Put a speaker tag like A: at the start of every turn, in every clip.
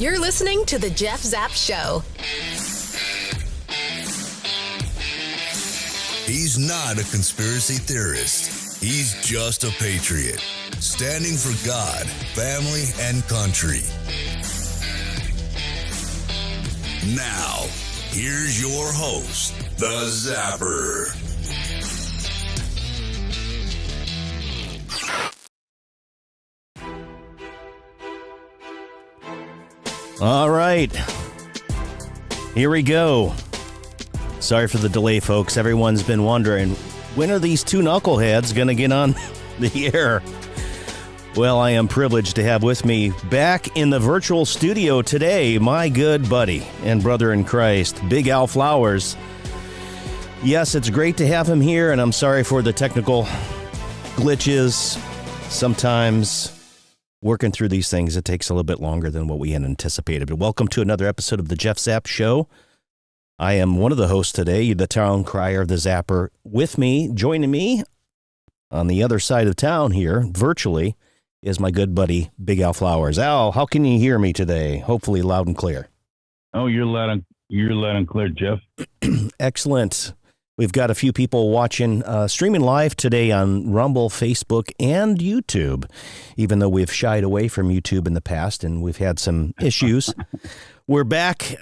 A: You're listening to The Jeff Zapp Show.
B: He's not a conspiracy theorist. He's just a patriot, standing for God, family, and country. Now, here's your host, the Zapper.
C: All right, here we go. Sorry for the delay, folks. Everyone's been wondering, when are these two knuckleheads going to get on the air? Well, I am privileged to have with me back in the virtual studio today, my good buddy and brother in Christ, Big Al Flowers. Yes, it's great to have him here, and I'm sorry for the technical glitches. Sometimes working through these things, it takes a little bit longer than what we had anticipated. But welcome to another episode of the Jeff Zapp Show. I am one of the hosts today, the town crier, the Zapper. With me, joining me on the other side of town here, virtually, is my good buddy, Big Al Flowers. Al, how can you hear me today? Hopefully loud and clear.
D: Oh, you're loud and clear, Jeff.
C: Excellent. We've got a few people watching, streaming live today on Rumble, Facebook, and YouTube, even though we've shied away from YouTube in the past and we've had some issues. We're back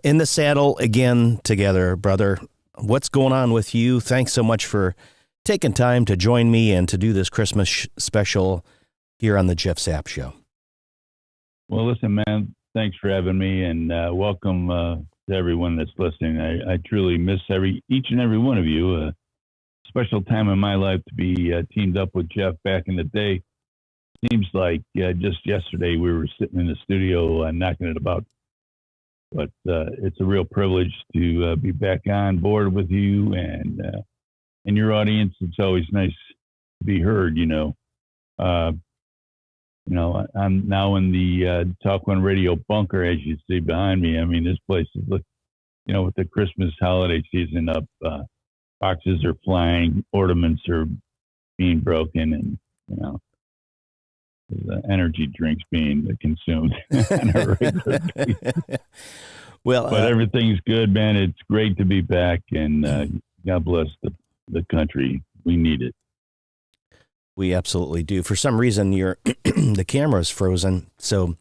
C: in the saddle again together, brother. What's going on with you? Thanks so much for taking time to join me and to do this Christmas special here on the Jeff Zapp Show.
D: Well, listen, man, thanks for having me, and welcome to everyone that's listening. I truly miss each and every one of you. A special time in my life to be teamed up with Jeff back in the day. Seems like just yesterday we were sitting in the studio knocking it about. But it's a real privilege to be back on board with you and your audience. It's always nice to be heard, I'm now in the Talk One Radio bunker, as you see behind me. I mean, this place is, with the Christmas holiday season up, boxes are flying, ornaments are being broken, and, the energy drinks being consumed on a regular basis.
C: Well,
D: but everything's good, man. It's great to be back, and God bless the country. We need it.
C: We absolutely do. For some reason, the camera is frozen, so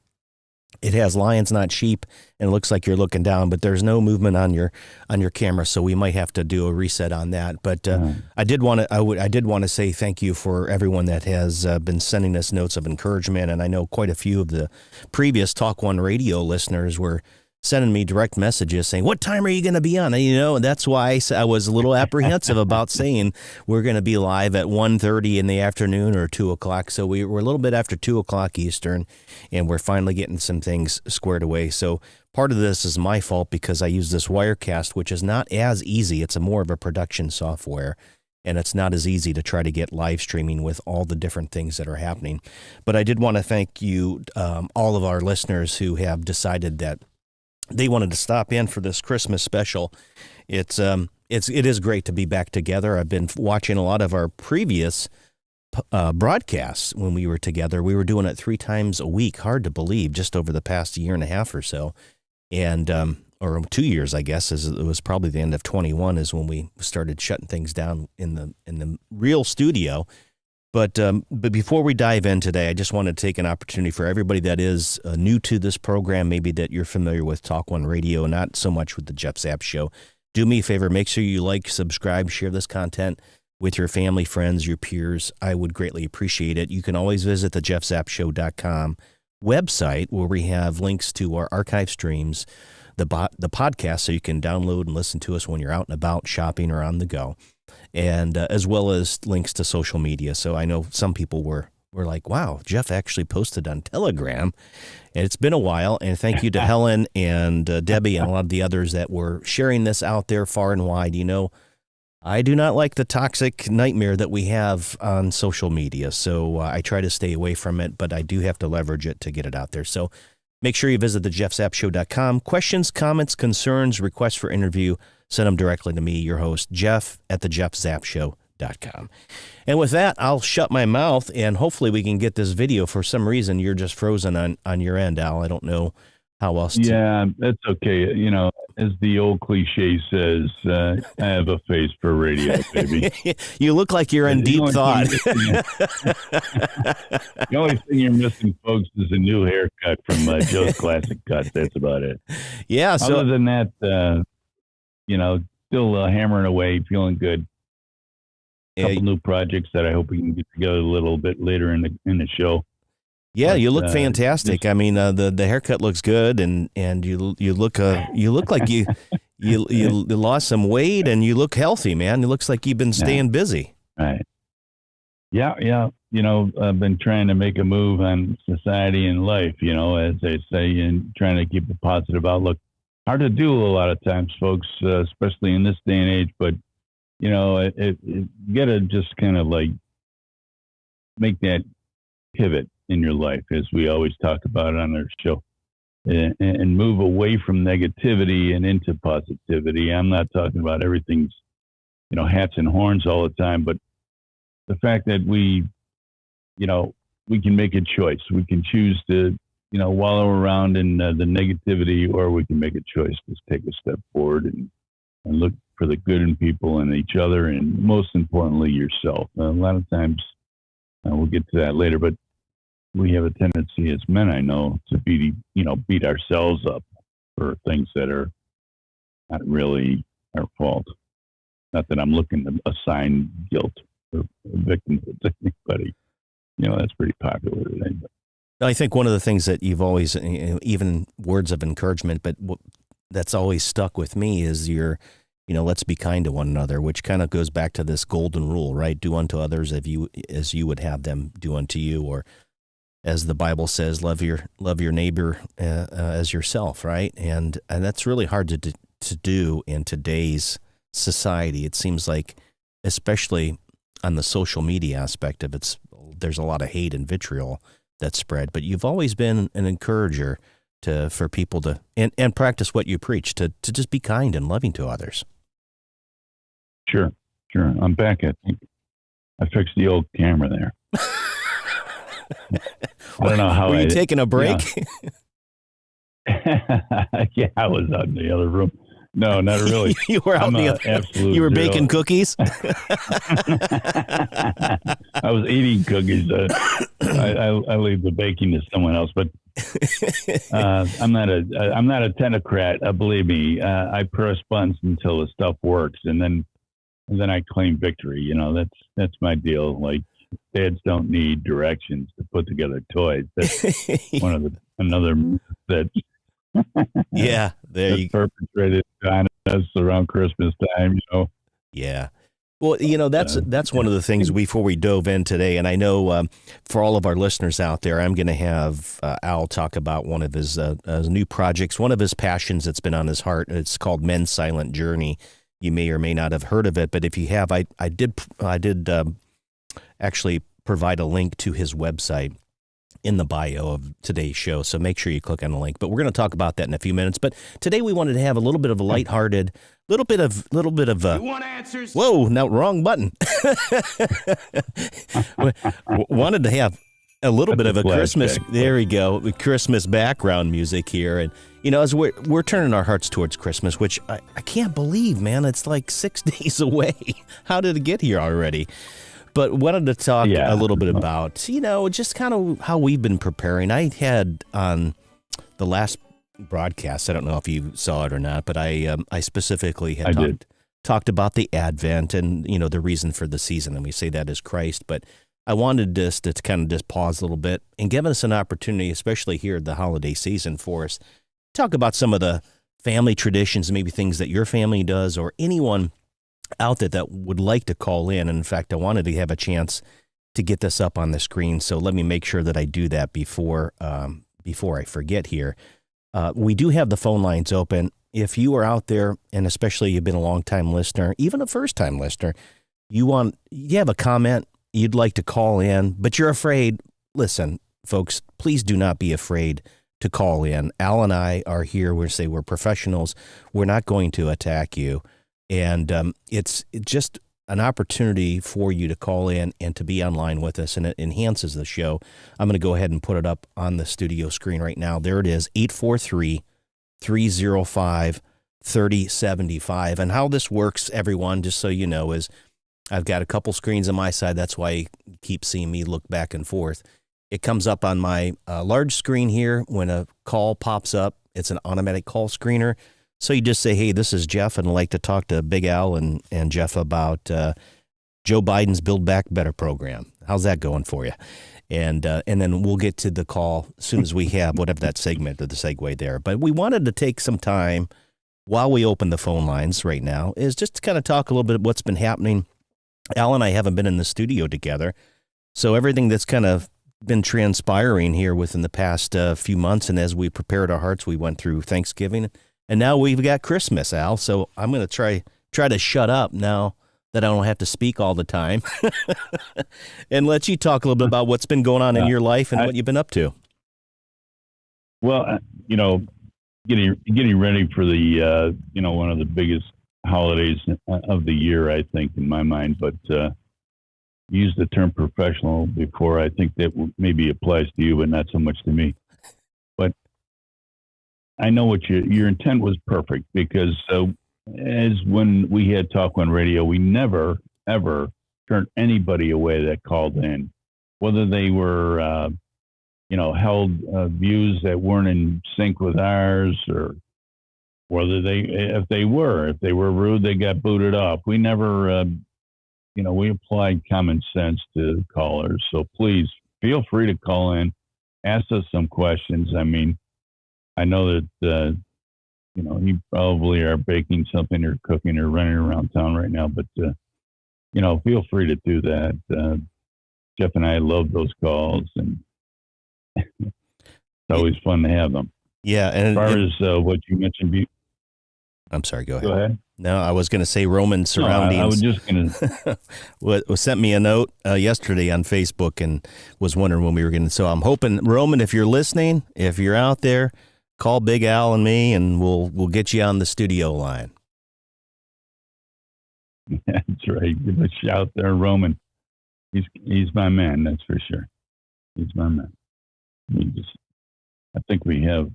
C: it has lions, not sheep, and it looks like you're looking down, but there's no movement on your camera, so we might have to do a reset on that. But I did want to say thank you for everyone that has been sending us notes of encouragement, and I know quite a few of the previous Talk One Radio listeners were sending me direct messages saying, what time are you going to be on? And, that's why I was a little apprehensive about saying we're going to be live at 1:30 in the afternoon or 2 o'clock. So we're a little bit after 2 o'clock Eastern, and we're finally getting some things squared away. So part of this is my fault because I use this Wirecast, which is not as easy. It's more of a production software, and it's not as easy to try to get live streaming with all the different things that are happening. But I did want to thank you, all of our listeners who have decided that they wanted to stop in for this Christmas special. It is great to be back together. I've been watching a lot of our previous broadcasts when we were together. We were doing it 3 times a week. Hard to believe, just over the past year and a half or so, and or 2 years, I guess. As it was probably the end of 21 is when we started shutting things down in the real studio. But before we dive in today, I just want to take an opportunity for everybody that is new to this program, maybe that you're familiar with Talk One Radio, not so much with the Jeff Zapp Show. Do me a favor, make sure you like, subscribe, share this content with your family, friends, your peers. I would greatly appreciate it. You can always visit the jeffzappshow.com website where we have links to our archive streams, the podcast, so you can download and listen to us when you're out and about, shopping, or on the go. And as well as links to social media. So I know some people were like, wow, Jeff actually posted on Telegram. And it's been a while. And thank you to Helen and Debbie and a lot of the others that were sharing this out there far and wide. I do not like the toxic nightmare that we have on social media. So I try to stay away from it, but I do have to leverage it to get it out there. So make sure you visit the jeffzappshow.com. Questions, comments, concerns, requests for interview, send them directly to me, your host, Jeff, at thejeffzappshow.com. And with that, I'll shut my mouth, and hopefully we can get this video. For some reason, you're just frozen on your end, Al. I don't know how else?
D: Yeah, that's okay. You know, as the old cliche says, I have a face for radio, baby.
C: You look like you're in deep thought.
D: The only thing you're missing, folks, is a new haircut from Joe's Classic Cut. That's about it.
C: Yeah. So
D: other than that, you know, still hammering away, feeling good. Couple new projects that I hope we can get together a little bit later in the show.
C: Yeah,
D: but,
C: you look fantastic. I mean, the haircut looks good, and you look like you lost some weight, and you look healthy, man. It looks like you've been staying busy.
D: Right. Yeah. You know, I've been trying to make a move on society and life. You know, as they say, and trying to keep a positive outlook. Hard to do a lot of times, folks, especially in this day and age. But you know, you got to just kind of like make that pivot in your life, as we always talk about on our show, and move away from negativity and into positivity. I'm not talking about everything's, you know, hats and horns all the time, but the fact that we can make a choice. We can choose to, you know, wallow around in the negativity, or we can make a choice to take a step forward and look for the good in people and each other, and most importantly, yourself. A lot of times, we'll get to that later, but we have a tendency as men, I know, to beat ourselves up for things that are not really our fault. Not that I'm looking to assign guilt or victimhood to anybody. You know, that's pretty popular today.
C: I think one of the things that you've always, even words of encouragement, but that's always stuck with me is let's be kind to one another, which kind of goes back to this golden rule, right? Do unto others as you would have them do unto you, or as the Bible says, love your neighbor as yourself, right? And that's really hard to do in today's society. It seems like, especially on the social media aspect of it, there's a lot of hate and vitriol that's spread. But you've always been an encourager for people to and practice what you preach, to just be kind and loving to others.
D: Sure. I'm back. I think I fixed the old camera there. I don't know how.
C: Were you taking a break?
D: Yeah, I was out in the other room. No, not really.
C: You were out in the other. You were baking cookies.
D: I was eating cookies. I leave the baking to someone else, but I'm not a technocrat. Believe me, I press buttons until the stuff works, and then I claim victory. You know, that's my deal. Like, dads don't need directions to put together toys. That's another that.
C: Yeah,
D: perpetrated on us around Christmas time. You know.
C: Yeah. Well, you know, that's one of the things before we dove in today, and I know for all of our listeners out there, I'm going to have Al talk about one of his new projects, one of his passions that's been on his heart. It's called Men's Silent Journey. You may or may not have heard of it, but if you have, I did actually provide a link to his website in the bio of today's show, so make sure you click on the link. But we're going to talk about that in a few minutes. But today we wanted to have a little bit of a lighthearted, little bit of.
E: You want answers?
C: Whoa! Now, wrong button. Wanted to have a little bit of a Christmas. There we go. Christmas background music here, and you know, as we're turning our hearts towards Christmas, which I can't believe, man. It's like 6 days away. How did it get here already? But wanted to talk a little bit about, you know, just kind of how we've been preparing. I had on the last broadcast, I don't know if you saw it or not, but I specifically had talked about the Advent and, you know, the reason for the season. And we say that is Christ. But I wanted this to kind of just pause a little bit and give us an opportunity, especially here at the holiday season, for us talk about some of the family traditions, maybe things that your family does, or anyone out there that would like to call in. And in fact, I wanted to have a chance to get this up on the screen. So let me make sure that I do that before I forget here. We do have the phone lines open. If you are out there, and especially you've been a long-time listener, even a first-time listener, you have a comment, you'd like to call in, but you're afraid. Listen, folks, please do not be afraid to call in. Al and I are here. We're professionals. We're not going to attack you. And it's just an opportunity for you to call in and to be online with us, and it enhances the show. I'm going to go ahead and put it up on the studio screen right now. There it is, 843-305-3075. And how this works, everyone, just so you know, is I've got a couple screens on my side. That's why you keep seeing me look back and forth. It comes up on my large screen here when a call pops up. It's an automatic call screener. So you just say, hey, this is Jeff, and I'd like to talk to Big Al and Jeff about Joe Biden's Build Back Better program. How's that going for you? And then we'll get to the call as soon as we have whatever that segment or the segue there. But we wanted to take some time while we open the phone lines right now is just to kind of talk a little bit what's been happening. Al and I haven't been in the studio together, so everything that's kind of been transpiring here within the past few months, and as we prepared our hearts, we went through Thanksgiving. And now we've got Christmas, Al, so I'm going to try to shut up now that I don't have to speak all the time and let you talk a little bit about what's been going on in your life and what you've been up to.
D: Well, getting ready for the, one of the biggest holidays of the year, I think, in my mind, but use the term professional before. I think that maybe applies to you, but not so much to me. But I know what your intent was perfect, because as when we had Talk One Radio, we never, ever turned anybody away that called in, whether they were, held views that weren't in sync with ours, or whether if they were rude, they got booted off. We never, we applied common sense to callers. So please feel free to call in, ask us some questions. I mean, I know that, you probably are baking something or cooking or running around town right now, but, feel free to do that. Jeff and I love those calls, and it's always fun to have them.
C: Yeah. And
D: as far as what you mentioned,
C: I'm sorry, go ahead.
D: Go ahead.
C: No, I was going to say Roman surroundings.
D: No, I was just going to.
C: Sent me a note yesterday on Facebook and was wondering when we were going to. So I'm hoping, Roman, if you're listening, if you're out there, call Big Al and me, and we'll get you on the studio line.
D: That's right. Give a shout there, Roman. He's my man. That's for sure. He's my man. I think we have.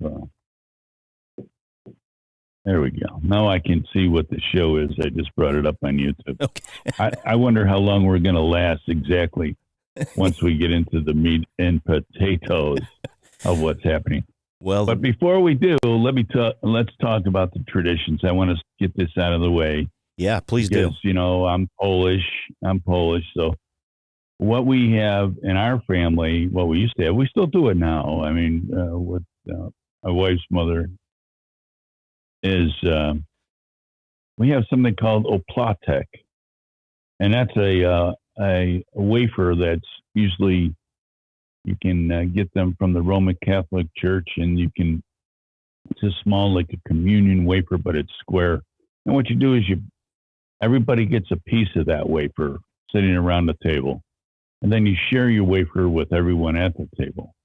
D: There we go. Now I can see what the show is. I just brought it up on YouTube. Okay. I wonder how long we're going to last exactly once we get into the meat and potatoes of what's happening.
C: Well,
D: but before we do, let's talk about the traditions. I want to get this out of the way.
C: Yeah, please do.
D: I'm Polish. So what we have in our family, what we used to have, we still do it now. I mean, with my wife's mother, is we have something called oplatek, and that's a wafer that's usually you can get them from the Roman Catholic Church, and it's a small, like a communion wafer, but it's square. And what you do is everybody gets a piece of that wafer sitting around the table, and then you share your wafer with everyone at the table.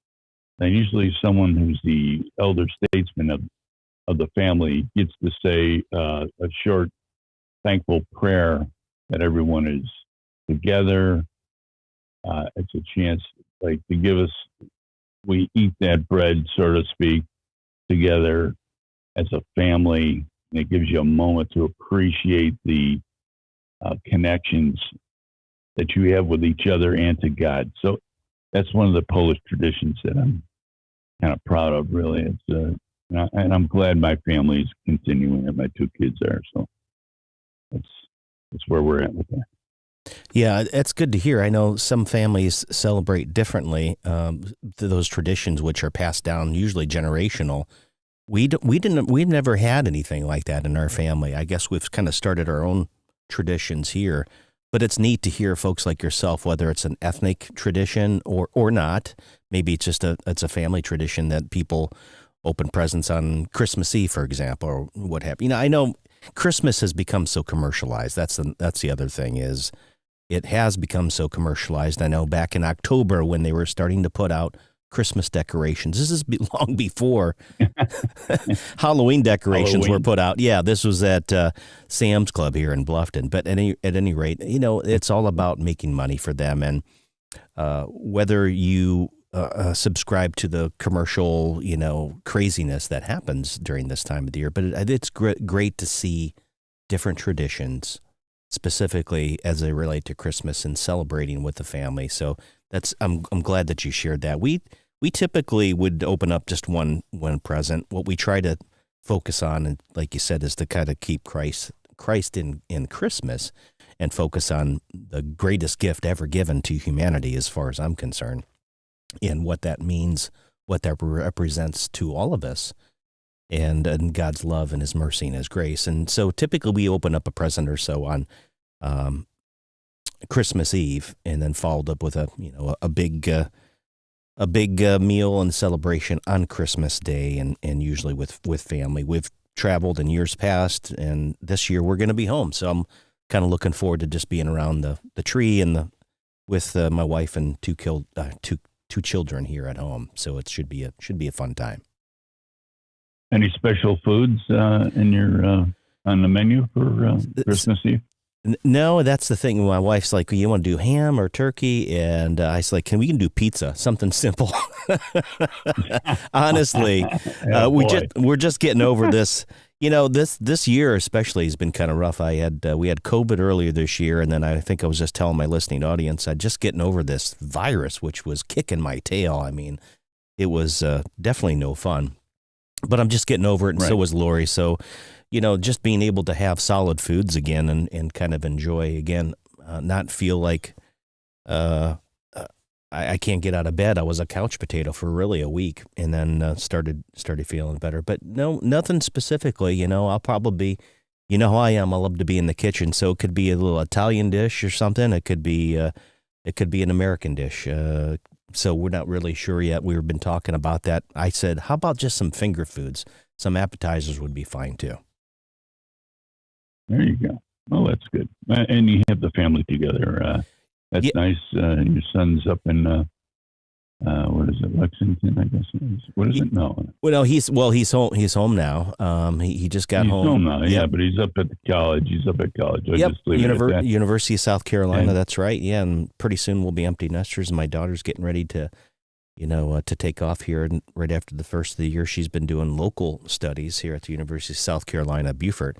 D: And usually someone who's the elder statesman of the family gets to say a short, thankful prayer that everyone is together. It's a chance, like, to give us, we eat that bread, so to speak, together as a family. And it gives you a moment to appreciate the connections that you have with each other and to God. So that's one of the Polish traditions that I'm kind of proud of, really. It's and I'm glad my family's continuing, and my two kids are. So that's where we're at with that.
C: Yeah, that's good to hear. I know some families celebrate differently those traditions, which are passed down, usually generational. We've never had anything like that in our family. I guess we've kind of started our own traditions here, but it's neat to hear folks like yourself, whether it's an ethnic tradition or not. Maybe it's just it's a family tradition that people open presents on Christmas Eve, for example, or what have you. I know Christmas has become so commercialized. That's the other thing, is it has become so commercialized. I know back in October when they were starting to put out Christmas decorations. This is long before Halloween decorations were put out. Yeah, this was at Sam's Club here in Bluffton. But at any rate, it's all about making money for them. And whether you subscribe to the commercial, craziness that happens during this time of the year, but it's great to see different traditions, specifically as they relate to Christmas and celebrating with the family. So I'm glad that you shared that. We typically would open up just one present. What we try to focus on, and like you said, is to kind of keep Christ in Christmas and focus on the greatest gift ever given to humanity, as far as I'm concerned, and what that means, what that represents to all of us, and God's love and His mercy and His grace. And so typically we open up a present or so on Christmas Eve, and then followed up with a big meal and celebration on Christmas Day, and usually with family. We've traveled in years past, and this year we're going to be home. So I'm kind of looking forward to just being around the tree and with my wife and two children here at home. So it should be a fun time.
D: Any special foods in your on the menu for Christmas Eve?
C: No, that's the thing. My wife's like, you want to do ham or turkey? And I was like, we can do pizza, something simple. Honestly, we're just getting over this. This year especially has been kind of rough. We had COVID earlier this year, and then I think I was just telling my listening audience, I'm just getting over this virus, which was kicking my tail. I mean, it was definitely no fun, but I'm just getting over it, and so was Lori. So, just being able to have solid foods again and kind of enjoy again, not feel like I can't get out of bed. I was a couch potato for really a week, and then started feeling better. But no, nothing specifically. I'll probably be, how I am. I love to be in the kitchen, so it could be a little Italian dish or something. It could be an American dish. So we're not really sure yet. We've been talking about that. I said, how about just some finger foods? Some appetizers would be fine too.
D: There you go. Well, that's good. And you have the family together. That's nice. Your son's up in what is it, Lexington? I guess it is. What is it? No.
C: Well, he's home. He's home now. He just got home.
D: He's home now. Yeah, but he's up at the college. He's up at college.
C: University of South Carolina. That's right. Yeah, and pretty soon we'll be empty nesters. And my daughter's getting ready to, to take off here. And right after the first of the year, she's been doing local studies here at the University of South Carolina, Beaufort.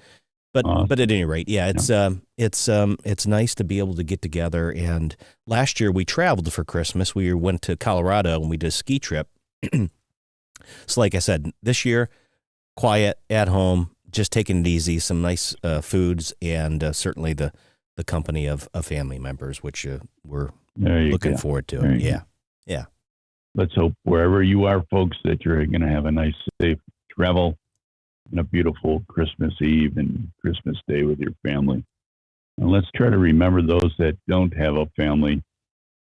C: But at any rate, it's nice to be able to get together. And last year we traveled for Christmas. We went to Colorado and we did a ski trip. So like I said, this year, quiet, at home, just taking it easy, some nice foods, and certainly the company of family members, which we're looking forward to. Yeah.
D: Let's hope wherever you are, folks, that you're going to have a nice, safe travel and a beautiful Christmas Eve and Christmas Day with your family. And let's try to remember those that don't have a family,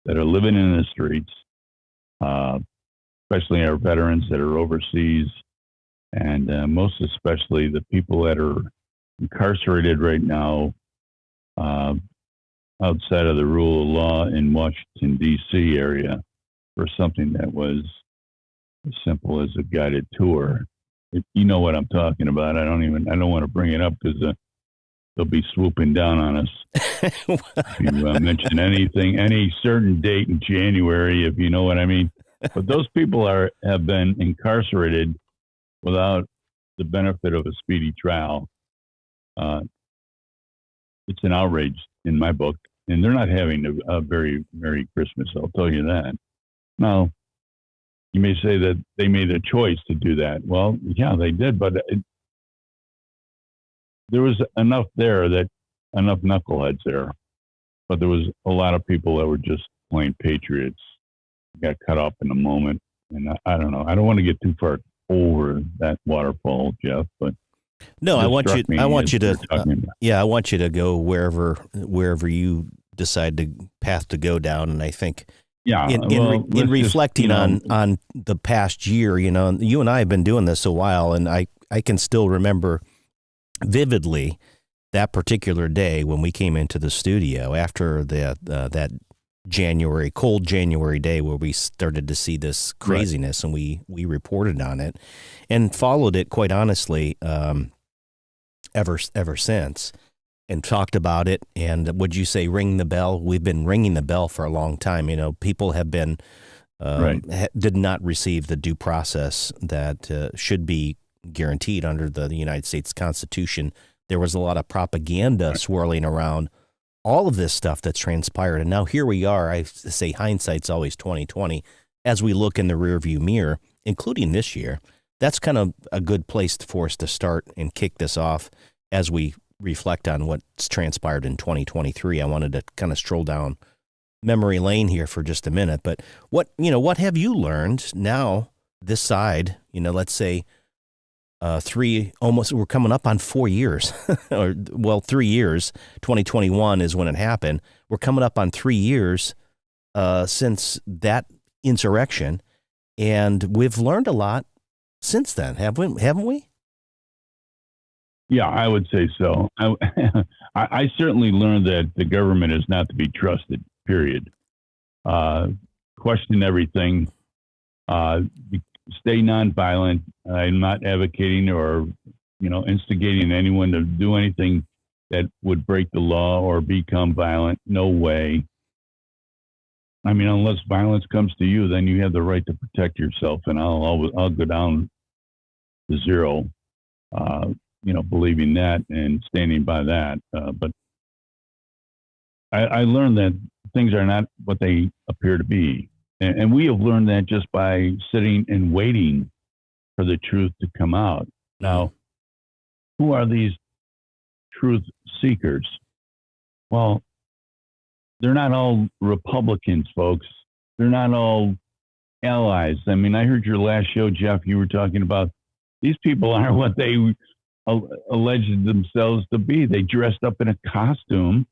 D: that are living in the streets, especially our veterans that are overseas, and most especially the people that are incarcerated right now outside of the rule of law in Washington, D.C. area for something that was as simple as a guided tour. You know what I'm talking about. I don't want to bring it up because they'll be swooping down on us. If you mention anything, any certain date in January, if you know what I mean. But those people have been incarcerated without the benefit of a speedy trial. It's an outrage in my book, and they're not having a very Merry Christmas. I'll tell you that. Now, you may say that they made a choice to do that. Well, yeah, they did, but there was enough knuckleheads there, but there was a lot of people that were just plain patriots, got cut off in a moment. And I don't know. I don't want to get too far over that waterfall, Jeff, but
C: no, I want you to go wherever you decide the path to go down. And I think, in reflecting on the past year, you and I have been doing this a while, and I can still remember vividly that particular day when we came into the studio after that cold January day where we started to see this craziness, and we reported on it and followed it, quite honestly, ever since, and talked about it. And would you say ring the bell? We've been ringing the bell for a long time. People have been did not receive the due process that should be guaranteed under the United States Constitution. There was a lot of propaganda swirling around all of this stuff that's transpired. And now here we are. I say hindsight's always 20/20. As we look in the rearview mirror, including this year, that's kind of a good place for us to start and kick this off as we reflect on what's transpired in 2023. I wanted to kind of stroll down memory lane here for just a minute. But what have you learned now this side, let's say, we're coming up on 4 years, 3 years. 2021 is when it happened. We're coming up on 3 years since that insurrection, and we've learned a lot since then, haven't we?
D: Yeah, I would say so. I certainly learned that the government is not to be trusted, period. Question everything. Stay nonviolent. I'm not advocating or, instigating anyone to do anything that would break the law or become violent. No way. I mean, unless violence comes to you, then you have the right to protect yourself, and I'll go down to zero, believing that and standing by that. But I learned that things are not what they appear to be. And we have learned that just by sitting and waiting for the truth to come out. Now, who are these truth seekers? Well, they're not all Republicans, folks. They're not all allies. I mean, I heard your last show, Jeff, you were talking about these people aren't what they alleged themselves to be. They dressed up in a costume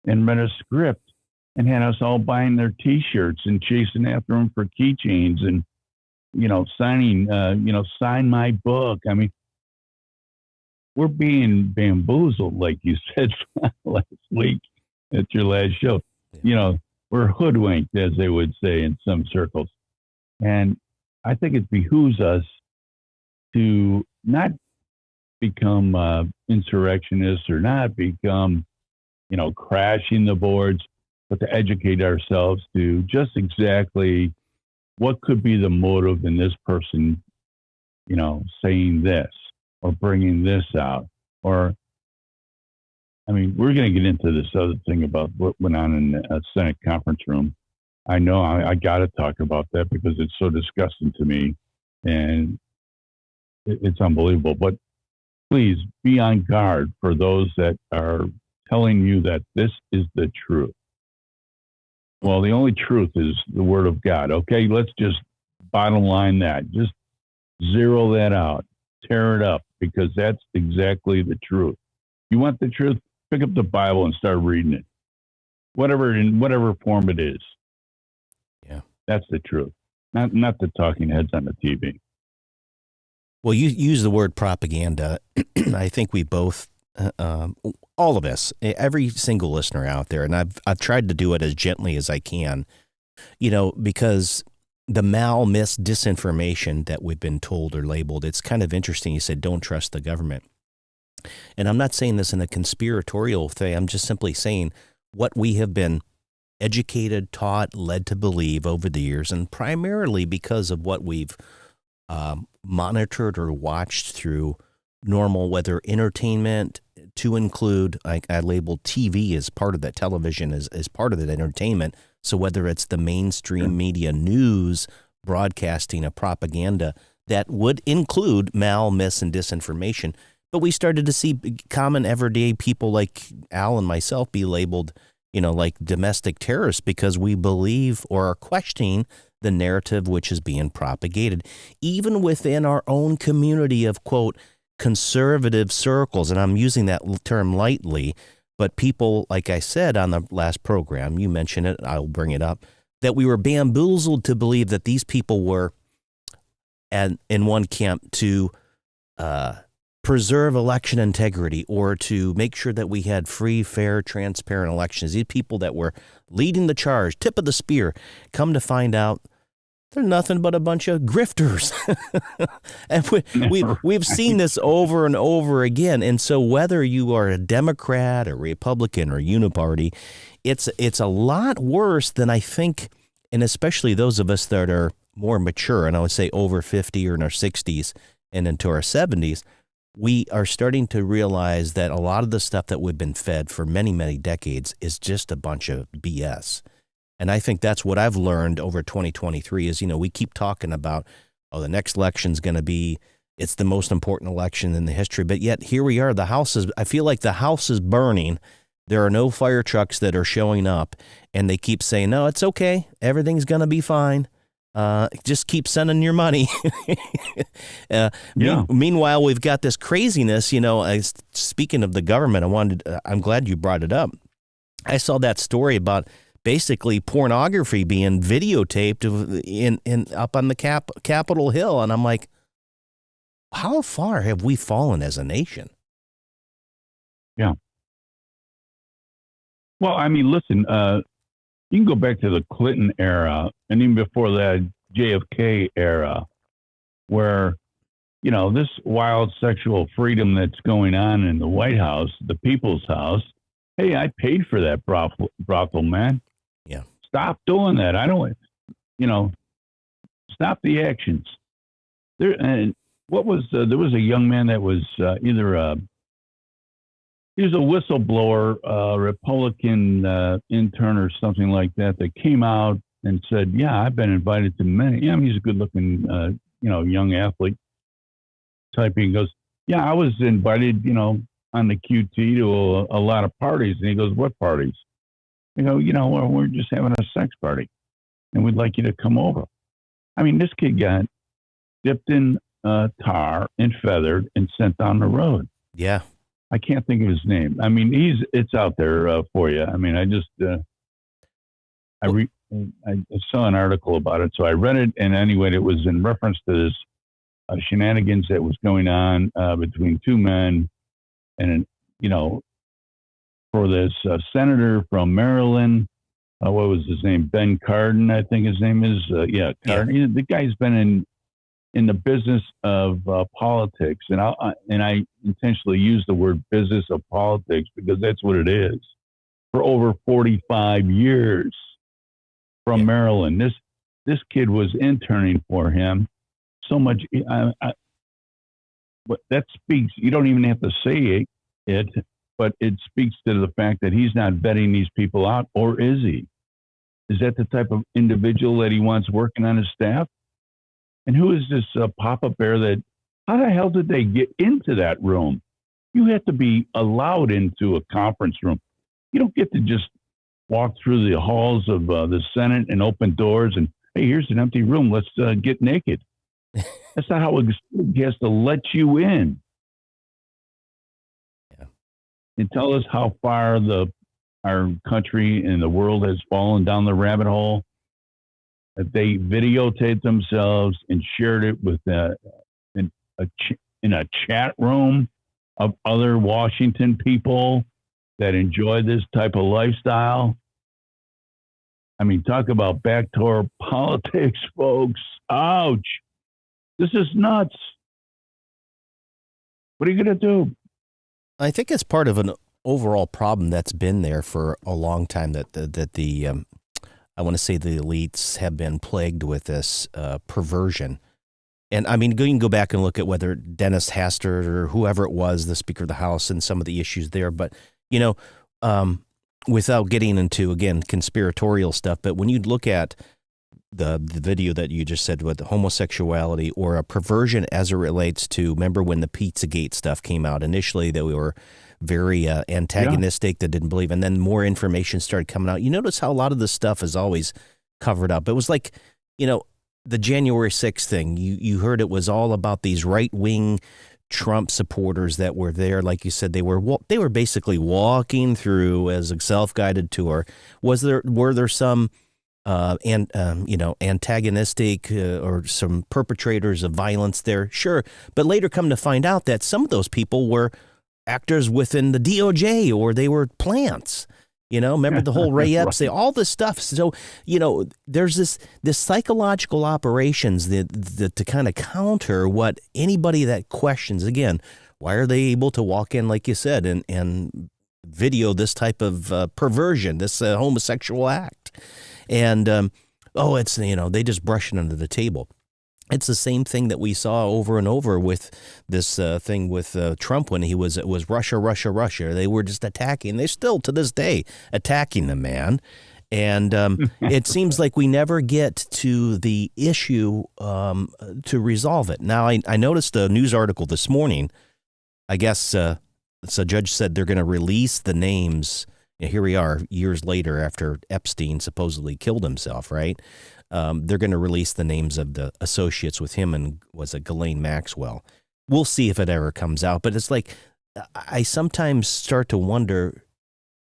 D: and read a script and had us all buying their T-shirts and chasing after them for keychains and, signing, sign my book. I mean, we're being bamboozled, like you said last week at your last show. We're hoodwinked, as they would say in some circles. And I think it behooves us to not become insurrectionists or not become, crashing the boards, but to educate ourselves to just exactly what could be the motive in this person, saying this or bringing this out. Or, we're going to get into this other thing about what went on in a Senate conference room. I know I got to talk about that because it's so disgusting to me and it's unbelievable. But please be on guard for those that are telling you that this is the truth. Well, the only truth is the Word of God. Okay, let's just bottom line that. Just zero that out. Tear it up, because that's exactly the truth. You want the truth? Pick up the Bible and start reading it. In whatever form it is.
C: Yeah.
D: That's the truth. Not the talking heads on the TV.
C: Well, you use the word propaganda. I think we both, all of us, every single listener out there, and I've tried to do it as gently as I can, because the disinformation that we've been told or labeled, it's kind of interesting. You said, don't trust the government. And I'm not saying this in a conspiratorial thing. I'm just simply saying what we have been educated, taught, led to believe over the years, and primarily because of what we've monitored or watched through normal, whether entertainment, to include, I labeled TV as part of that, television as part of that entertainment. So whether it's the mainstream media news broadcasting a propaganda that would include mis, and disinformation. But we started to see common everyday people like Al and myself be labeled, like domestic terrorists because we believe or are questioning the narrative which is being propagated, even within our own community of, quote, conservative circles. And I'm using that term lightly, but people, like I said on the last program, you mentioned it, I'll bring it up, that we were bamboozled to believe that these people were in one camp to preserve election integrity or to make sure that we had free, fair, transparent elections. These people that were leading the charge, tip of the spear, come to find out they're nothing but a bunch of grifters. And we've seen this over and over again. And so whether you are a Democrat, a Republican, or Uniparty, it's a lot worse than I think, and especially those of us that are more mature, and I would say over 50 or in our 60s and into our 70s, we are starting to realize that a lot of the stuff that we've been fed for many, many decades is just a bunch of BS. And I think that's what I've learned over 2023 is, we keep talking about, the next election's going to be, it's the most important election in the history. But yet here we are, I feel like the house is burning. There are no fire trucks that are showing up, and they keep saying, no, it's okay. Everything's going to be fine. Just keep sending your money. Meanwhile, we've got this craziness, speaking of the government, I'm glad you brought it up. I saw that story about basically pornography being videotaped in up on the Capitol Hill. And I'm like, how far have we fallen as a nation?
D: Yeah. Well, I mean, listen, you can go back to the Clinton era and even before that JFK era where, this wild sexual freedom that's going on in the White House, the People's House. Hey, I paid for that brothel, man.
C: Yeah.
D: Stop doing that. I don't, stop the actions. There was a young man that was he was a whistleblower, Republican intern or something like that came out and said, yeah, I've been invited to many. Yeah, he's a good looking, young athlete type. He goes, yeah, I was invited, on the QT to a lot of parties. And he goes, what parties? I go, we're just having a sex party and we'd like you to come over. I mean, this kid got dipped in tar and feathered and sent down the road.
C: Yeah.
D: I can't think of his name. I mean, it's out there for you. I mean, I saw an article about it. So I read it. And anyway, it was in reference to this shenanigans that was going on between two men and, for this senator from Maryland, what was his name? Ben Cardin, I think his name is. Cardin. Yeah. The guy's been in the business of politics, and I intentionally use the word business of politics because that's what it is. For over 45 years from Maryland, this kid was interning for him. So much, but that speaks. You don't even have to say it, but it speaks to the fact that he's not vetting these people out, or is he? Is that the type of individual that he wants working on his staff? And who is this Papa Bear that, how the hell did they get into that room? You have to be allowed into a conference room. You don't get to just walk through the halls of the Senate and open doors and, hey, here's an empty room. Let's get naked. That's not how he has to let you in.
C: Yeah.
D: And tell us how far our country and the world has fallen down the rabbit hole. That they videotaped themselves and shared it with in a chat room of other Washington people that enjoy this type of lifestyle. I mean, talk about backdoor politics, folks. Ouch. This is nuts. What are you going to do?
C: I think it's part of an overall problem that's been there for a long time that the I want to say the elites have been plagued with this perversion. And I mean, you can go back and look at whether Dennis Hastert or whoever it was, the Speaker of the House, and some of the issues there. But, without getting into, again, conspiratorial stuff, but when you look at the video that you just said with the homosexuality or a perversion as it relates to, remember when the Pizzagate stuff came out initially, that we were very antagonistic, that didn't believe, and then more information started coming out. You notice how a lot of this stuff is always covered up. It was like, the January 6th thing. You heard it was all about these right-wing Trump supporters that were there. Like you said, they were basically walking through as a self-guided tour. Were there some antagonistic or some perpetrators of violence there, sure. But later come to find out that some of those people were actors within the DOJ or they were plants. Remember the whole Ray Epps, all this stuff. So, there's this psychological operations that to kind of counter what anybody that questions, again, why are they able to walk in, like you said, and video this type of perversion, this homosexual act? And, it's, they just brush it under the table. It's the same thing that we saw over and over with this thing with Trump when it was Russia, Russia, Russia. They were just attacking. They're still, to this day, attacking the man. And it seems like we never get to the issue to resolve it. Now, I noticed a news article this morning. I guess so judge said they're going to release the names. Here we are years later after Epstein supposedly killed himself, right? They're going to release the names of the associates with him and was it Ghislaine Maxwell. We'll see if it ever comes out. But it's like I sometimes start to wonder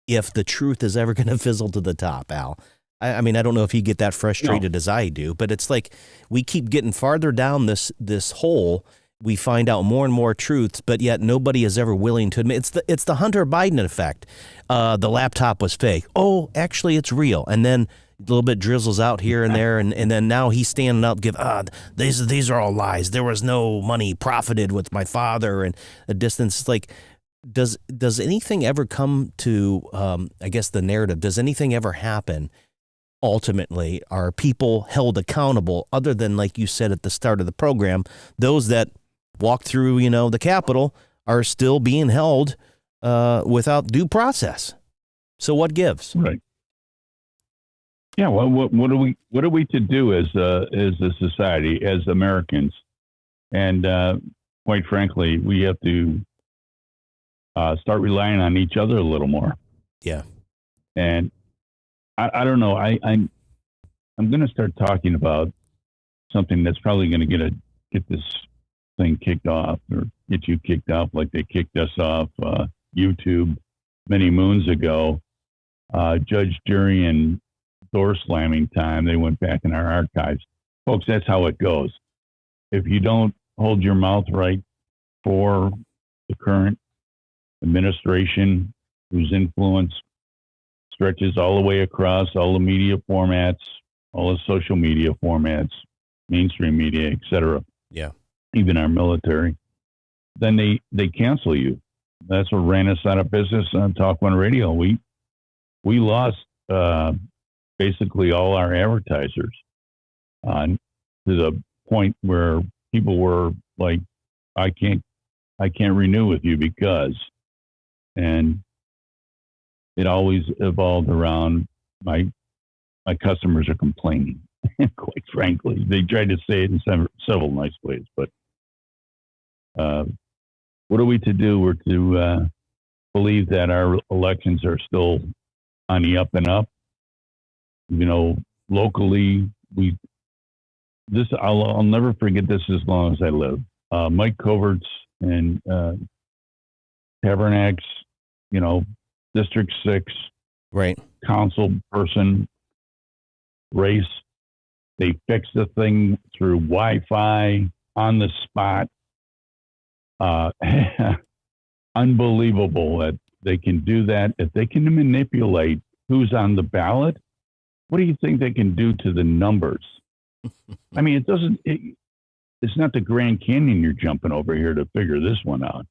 C: if the truth is ever going to fizzle to the top, Al. I mean, I don't know if you get that frustrated as I do, but it's like we keep getting farther down this hole. We find out more and more truths, but yet nobody is ever willing to admit. It's the Hunter Biden effect. The laptop was fake. Oh, actually, it's real. And then a little bit drizzles out here and there, and then now he's standing up, these are all lies. There was no money profited with my father, and a distance. It's like, does anything ever come to, I guess, the narrative? Does anything ever happen? Ultimately, are people held accountable other than, like you said at the start of the program, those that walk through, the Capitol are still being held without due process? So what gives?
D: Right. Yeah. Well, what are we to do as a society, as Americans? And quite frankly, we have to start relying on each other a little more.
C: Yeah.
D: And I don't know. I'm going to start talking about something that's probably going to get this thing kicked off, or get you kicked off like they kicked us off YouTube many moons ago. Judge, jury, and door slamming time. They went back in our archives. Folks, that's how it goes. If you don't hold your mouth right for the current administration, whose influence stretches all the way across all the media formats, all the social media formats, mainstream media, etc.
C: Yeah.
D: Even our military, then they cancel you. That's what ran us out of business on Talk One Radio. We lost basically all our advertisers to the point where people were like, I can't renew with you because, and it always evolved around my customers are complaining. Quite frankly, they tried to say it in several nice ways, but what are we to do? We're to believe that our elections are still on the up and up. Locally, I'll never forget this as long as I live. Mike Coverts and Tabernax, District 6,
C: right,
D: council person race. They fixed the thing through Wi-Fi on the spot. Unbelievable that they can do that. If they can manipulate who's on the ballot, what do you think they can do to the numbers? I mean, it's not the Grand Canyon you're jumping over here to figure this one out.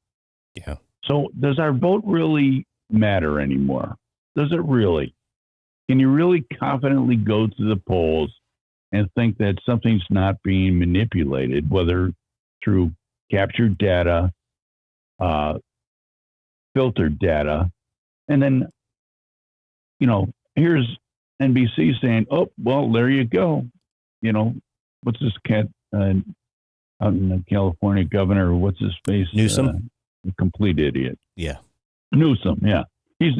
C: Yeah.
D: So does our vote really matter anymore? Does it really? Can you really confidently go to the polls and think that something's not being manipulated, whether through captured data, filtered data, and then, here's NBC saying, oh, well, there you go. What's this cat out in the California governor? What's his face?
C: Newsom?
D: A complete idiot.
C: Yeah.
D: Newsom, yeah. He's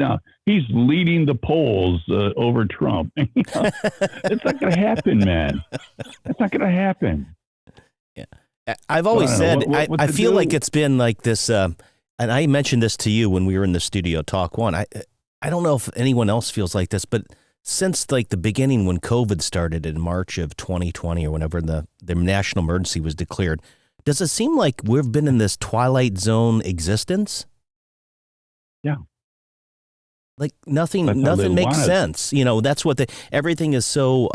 D: leading the polls over Trump. It's not going to happen, man. It's not going to happen.
C: Yeah. I've always said, I feel like it's been like this, and I mentioned this to you when we were in the studio, Talk One. I don't know if anyone else feels like this, but since like the beginning when COVID started in March of 2020 or whenever the national emergency was declared, does it seem like we've been in this twilight zone existence?
D: Yeah.
C: Like nothing makes sense. You know, that's what everything is so,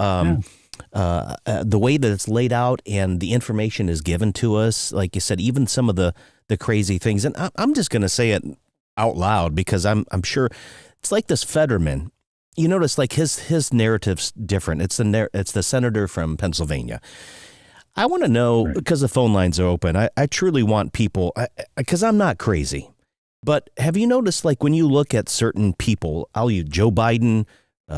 C: the way that it's laid out and the information is given to us, like you said, even some of the crazy things. And I'm just going to say it out loud because I'm sure it's like this Fetterman. You notice like his narrative's different. It's the senator from Pennsylvania. I want to know, because the phone lines are open, I truly want people, because I'm not crazy. But have you noticed, like, when you look at certain people, I'll use Joe Biden,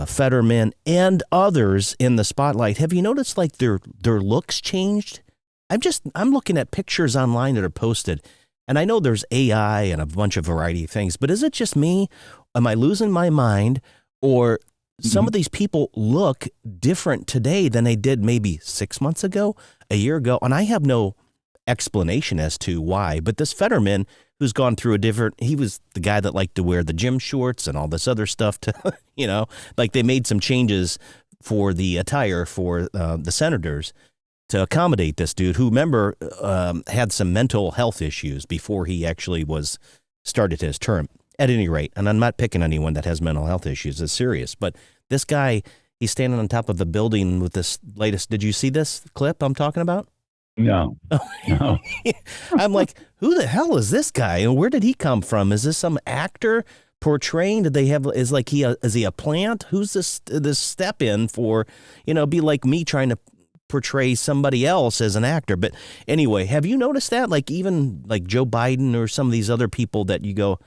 C: Fetterman, and others in the spotlight, have you noticed, like, their looks changed? I'm looking at pictures online that are posted, and I know there's AI and a bunch of variety of things, but is it just me? Am I losing my mind? Or some of these people look different today than they did maybe 6 months ago, a year ago, and I have no explanation as to why. But this Fetterman, who's gone through he was the guy that liked to wear the gym shorts and all this other stuff to, you know, like they made some changes for the attire for the senators to accommodate this dude who, remember, had some mental health issues before he actually started his term. At any rate, and I'm not picking anyone that has mental health issues, it's serious, but this guy, he's standing on top of a building with this latest, did you see this clip I'm talking about?
D: No. No.
C: I'm like, who the hell is this guy? And where did he come from? Is this some actor portraying? Is he a plant? Who's this step in for, you know, be like me trying to portray somebody else as an actor. But anyway, have you noticed that? Like even like Joe Biden or some of these other people that you go,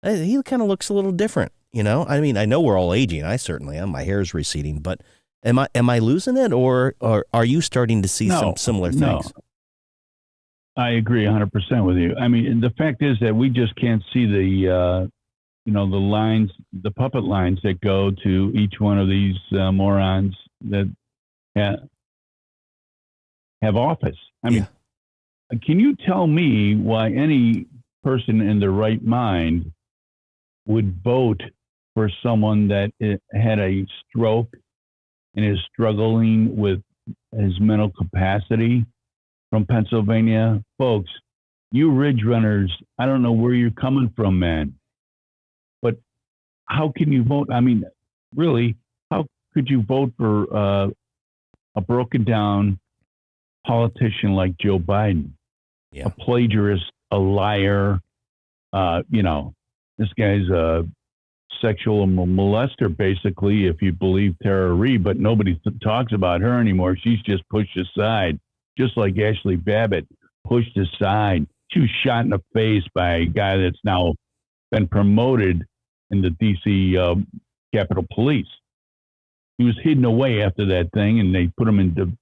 C: he kind of looks a little different, you know? I mean, I know we're all aging. I certainly am. My hair's receding, but am I losing it, or are you starting to see some similar things?
D: No. I agree 100% with you. I mean, the fact is that we just can't see the lines, the puppet lines that go to each one of these morons that have office. I mean, can you tell me why any person in their right mind would vote for someone that had a stroke and is struggling with his mental capacity from Pennsylvania? Folks, you Ridge Runners, I don't know where you're coming from, man, but how can you vote? I mean, really, how could you vote for a broken down politician like Joe Biden, a plagiarist, a liar? This guy's a sexual molester, basically, if you believe Tara Reid, but nobody talks about her anymore. She's just pushed aside, just like Ashley Babbitt pushed aside. She was shot in the face by a guy that's now been promoted in the DC Capitol Police. He was hidden away after that thing, and they put him in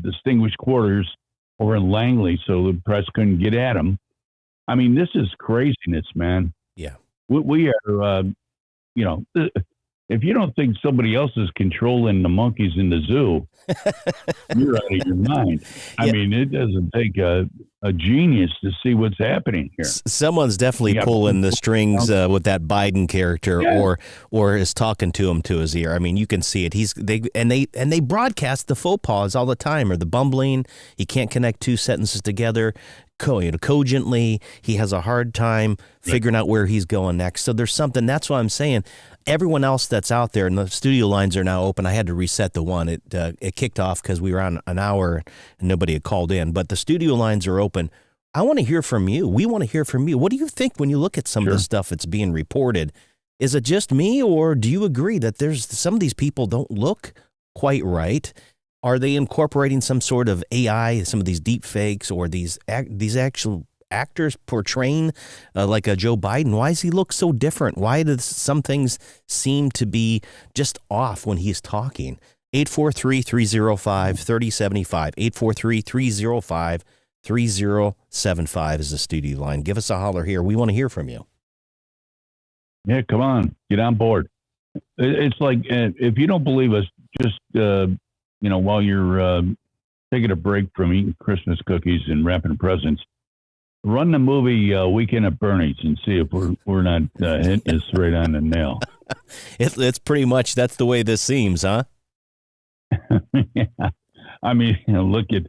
D: distinguished quarters over in Langley so the press couldn't get at him. I mean, this is craziness, man.
C: Yeah.
D: We are, if you don't think somebody else is controlling the monkeys in the zoo, you're out of your mind. I mean, it doesn't take a genius to see what's happening here.
C: Someone's definitely pulling the strings with that Biden character, or is talking to him to his ear. I mean, you can see it. They broadcast the faux pas all the time, or the bumbling. He can't connect two sentences together cogently. He has a hard time figuring out where he's going next. So there's something. That's what I'm saying. Everyone else that's out there, and the studio lines are now open. I had to reset the one. It kicked off because we were on an hour and nobody had called in. But the studio lines are open. I want to hear from you. We want to hear from you. What do you think when you look at some of the stuff that's being reported? Is it just me, or do you agree that there's some of these people don't look quite right? Are they incorporating some sort of AI, some of these deep fakes, or these actual actors portraying like a Joe Biden? Why does he look so different? Why do some things seem to be just off when he's talking? 843-305-3075. 843-305-3075 is the studio line. Give us a holler here. We want to hear from you.
D: Yeah, come on. Get on board. It's like, if you don't believe us, just, while you're taking a break from eating Christmas cookies and wrapping presents, run the movie Weekend at Bernie's and see if we're not hitting this right on the nail.
C: It's pretty much that's the way this seems, huh?
D: Yeah. I mean, look at,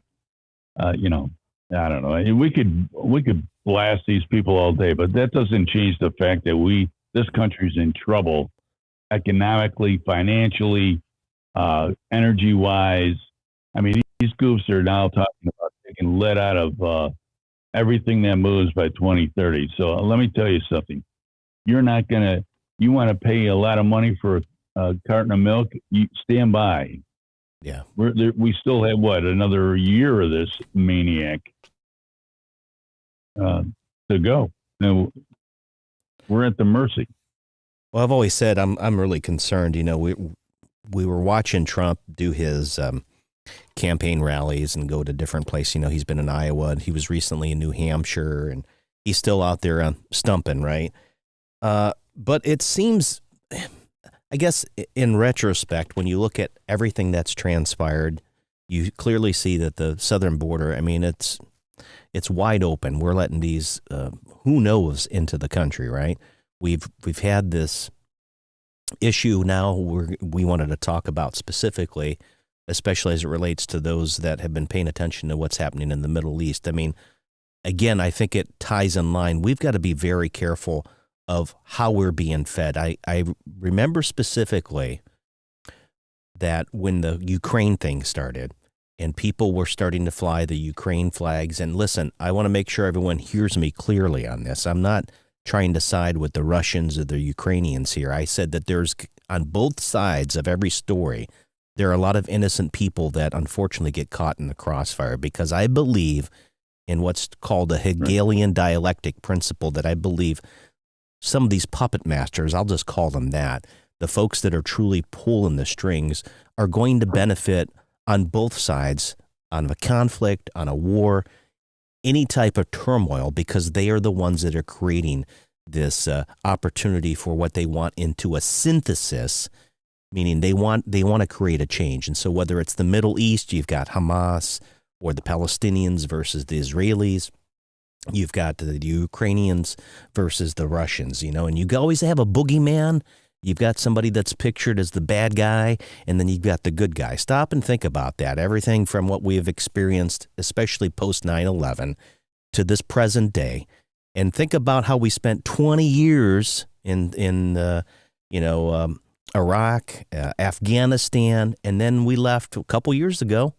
D: I don't know. We could blast these people all day, but that doesn't change the fact that this country's in trouble economically, financially, energy wise. I mean, these goofs are now talking about taking lead out of everything that moves by 2030. So let me tell you something. You want to pay a lot of money for a carton of milk? You stand by.
C: Yeah.
D: We still have another year of this maniac to go. Now, we're at the mercy.
C: Well, I've always said I'm really concerned. We were watching Trump do his campaign rallies and go to different places. He's been in Iowa, and he was recently in New Hampshire, and he's still out there stumping, right? But it seems, I guess, in retrospect, when you look at everything that's transpired, you clearly see that the southern border, I mean, it's wide open. We're letting these who knows into the country, right? We've had this issue now we wanted to talk about specifically, especially as it relates to those that have been paying attention to what's happening in the Middle East. I mean, again, I think it ties in line. We've got to be very careful of how we're being fed. I remember specifically that when the Ukraine thing started and people were starting to fly the Ukraine flags, and listen, I want to make sure everyone hears me clearly on this. I'm not trying to side with the Russians or the Ukrainians here. I said that there's, on both sides of every story, there are a lot of innocent people that unfortunately get caught in the crossfire, because I believe in what's called a Hegelian dialectic principle, that I believe some of these puppet masters, I'll just call them that, the folks that are truly pulling the strings, are going to benefit on both sides, on a conflict, on a war, any type of turmoil, because they are the ones that are creating this opportunity for what they want into a synthesis, meaning they want to create a change. And so whether it's the Middle East, you've got Hamas, or the Palestinians versus the Israelis, you've got the Ukrainians versus the Russians, and you always have a boogeyman. You've got somebody that's pictured as the bad guy, and then you've got the good guy. Stop and think about that. Everything from what we have experienced, especially post 9/11, to this present day, and think about how we spent 20 years in Iraq, Afghanistan, and then we left a couple years ago.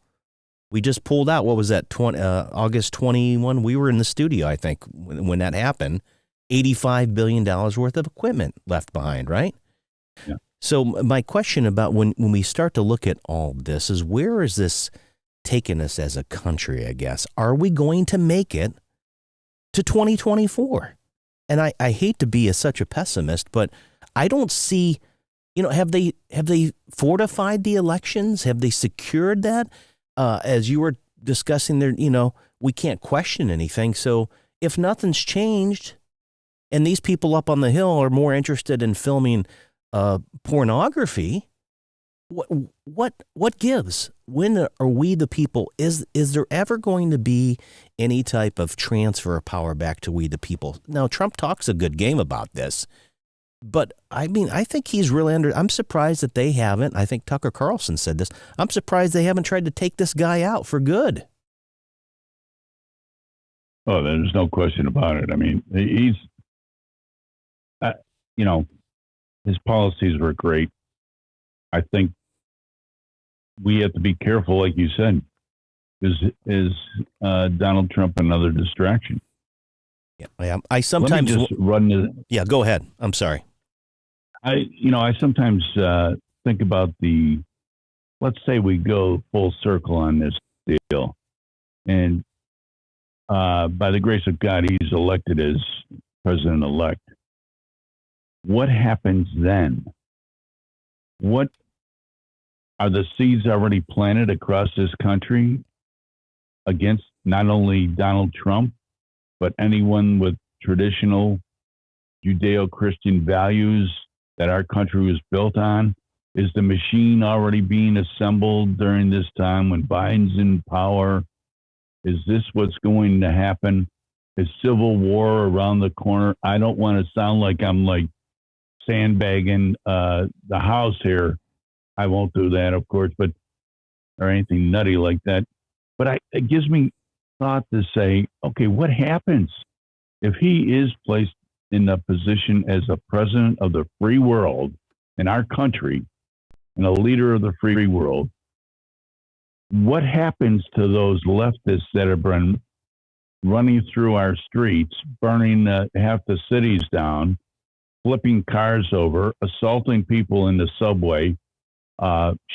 C: We just pulled out. What was that? August 21. We were in the studio, I think, when that happened. $85 billion worth of equipment left behind, right?
D: Yeah.
C: So my question about when we start to look at all this is, where is this taking us as a country, I guess? Are we going to make it to 2024? And I hate to be such a pessimist, but I don't see, have they fortified the elections? Have they secured that? As you were discussing there, we can't question anything. So if nothing's changed, and these people up on the Hill are more interested in filming pornography, what gives? When are we the people? Is there ever going to be any type of transfer of power back to we the people? Now, Trump talks a good game about this, but I mean, I think he's really I'm surprised that they haven't. I think Tucker Carlson said this. I'm surprised they haven't tried to take this guy out for good.
D: Oh, there's no question about it. I mean, he's, his policies were great. I think we have to be careful, like you said. Is Donald Trump another distraction?
C: Yeah, I sometimes
D: just run the.
C: Yeah, go ahead. I'm sorry.
D: I sometimes think about let's say we go full circle on this deal, and by the grace of God, he's elected as president-elect. What happens then? What are the seeds already planted across this country against not only Donald Trump, but anyone with traditional Judeo-Christian values that our country was built on? Is the machine already being assembled during this time when Biden's in power? Is this what's going to happen? Is civil war around the corner? I don't want to sound like I'm sandbagging the house here. I won't do that, of course, but or anything nutty like that. But it gives me thought to say, okay, what happens if he is placed in a position as a president of the free world in our country and a leader of the free world? What happens to those leftists that have been running through our streets, burning half the cities down, flipping cars over, assaulting people in the subway,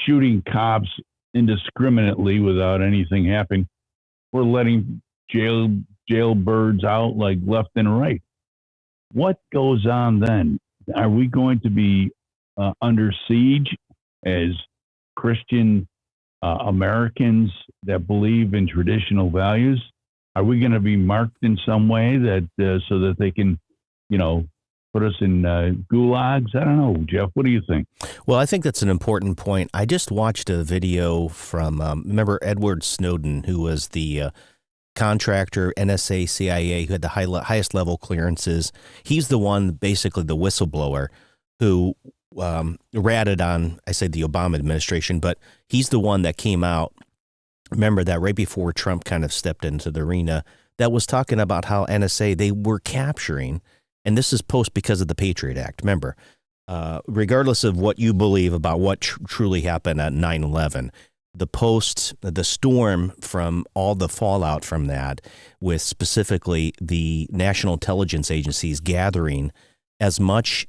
D: shooting cops indiscriminately without anything happening? We're letting jailbirds out like left and right. What goes on then? Are we going to be under siege as Christian Americans that believe in traditional values? Are we going to be marked in some way that so that they can, put us in gulags? I don't know, Jeff. What do you think?
C: Well, I think that's an important point. I just watched a video from, remember Edward Snowden, who was the contractor, NSA, CIA, who had the highest level clearances. He's the one, basically the whistleblower, who ratted on, I say the Obama administration, but he's the one that came out. Remember that right before Trump kind of stepped into the arena, that was talking about how NSA, they were capturing, and this is post because of the Patriot Act. Remember, regardless of what you believe about what truly happened at 9/11, the storm from all the fallout from that, with specifically the national intelligence agencies gathering as much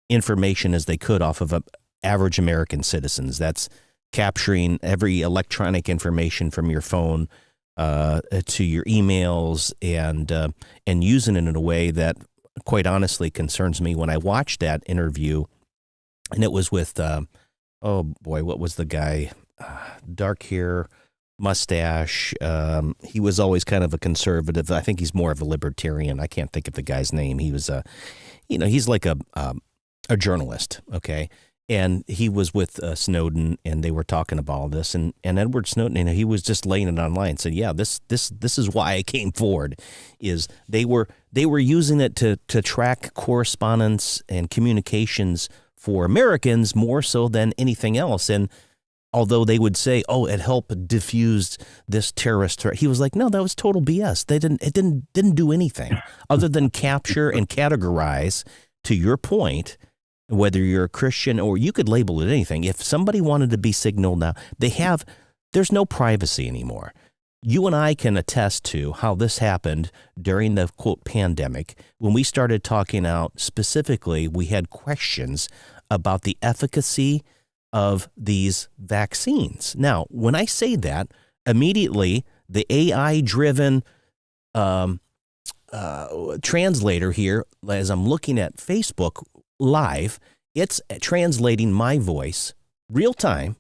C: information as they could off of average American citizens. That's capturing every electronic information from your phone to your emails and using it in a way that, quite honestly, concerns me. When I watched that interview, and it was with, what was the guy? Dark hair, mustache. He was always kind of a conservative. I think he's more of a libertarian. I can't think of the guy's name. He was he's like a journalist, okay? And he was with Snowden, and they were talking about all this. And Edward Snowden, he was just laying it online. Said, "Yeah, this is why I came forward. Is they were using it to track correspondence and communications for Americans more so than anything else." And although they would say, "Oh, it helped diffuse this terrorist threat," he was like, "No, that was total BS. It didn't do anything other than capture and categorize." To your point, whether you're a Christian or you could label it anything, if somebody wanted to be signaled now, there's no privacy anymore. You and I can attest to how this happened during the, quote, pandemic. When we started talking out specifically, we had questions about the efficacy of these vaccines. Now, when I say that, immediately the AI-driven translator here, as I'm looking at Facebook Live, it's translating my voice real time,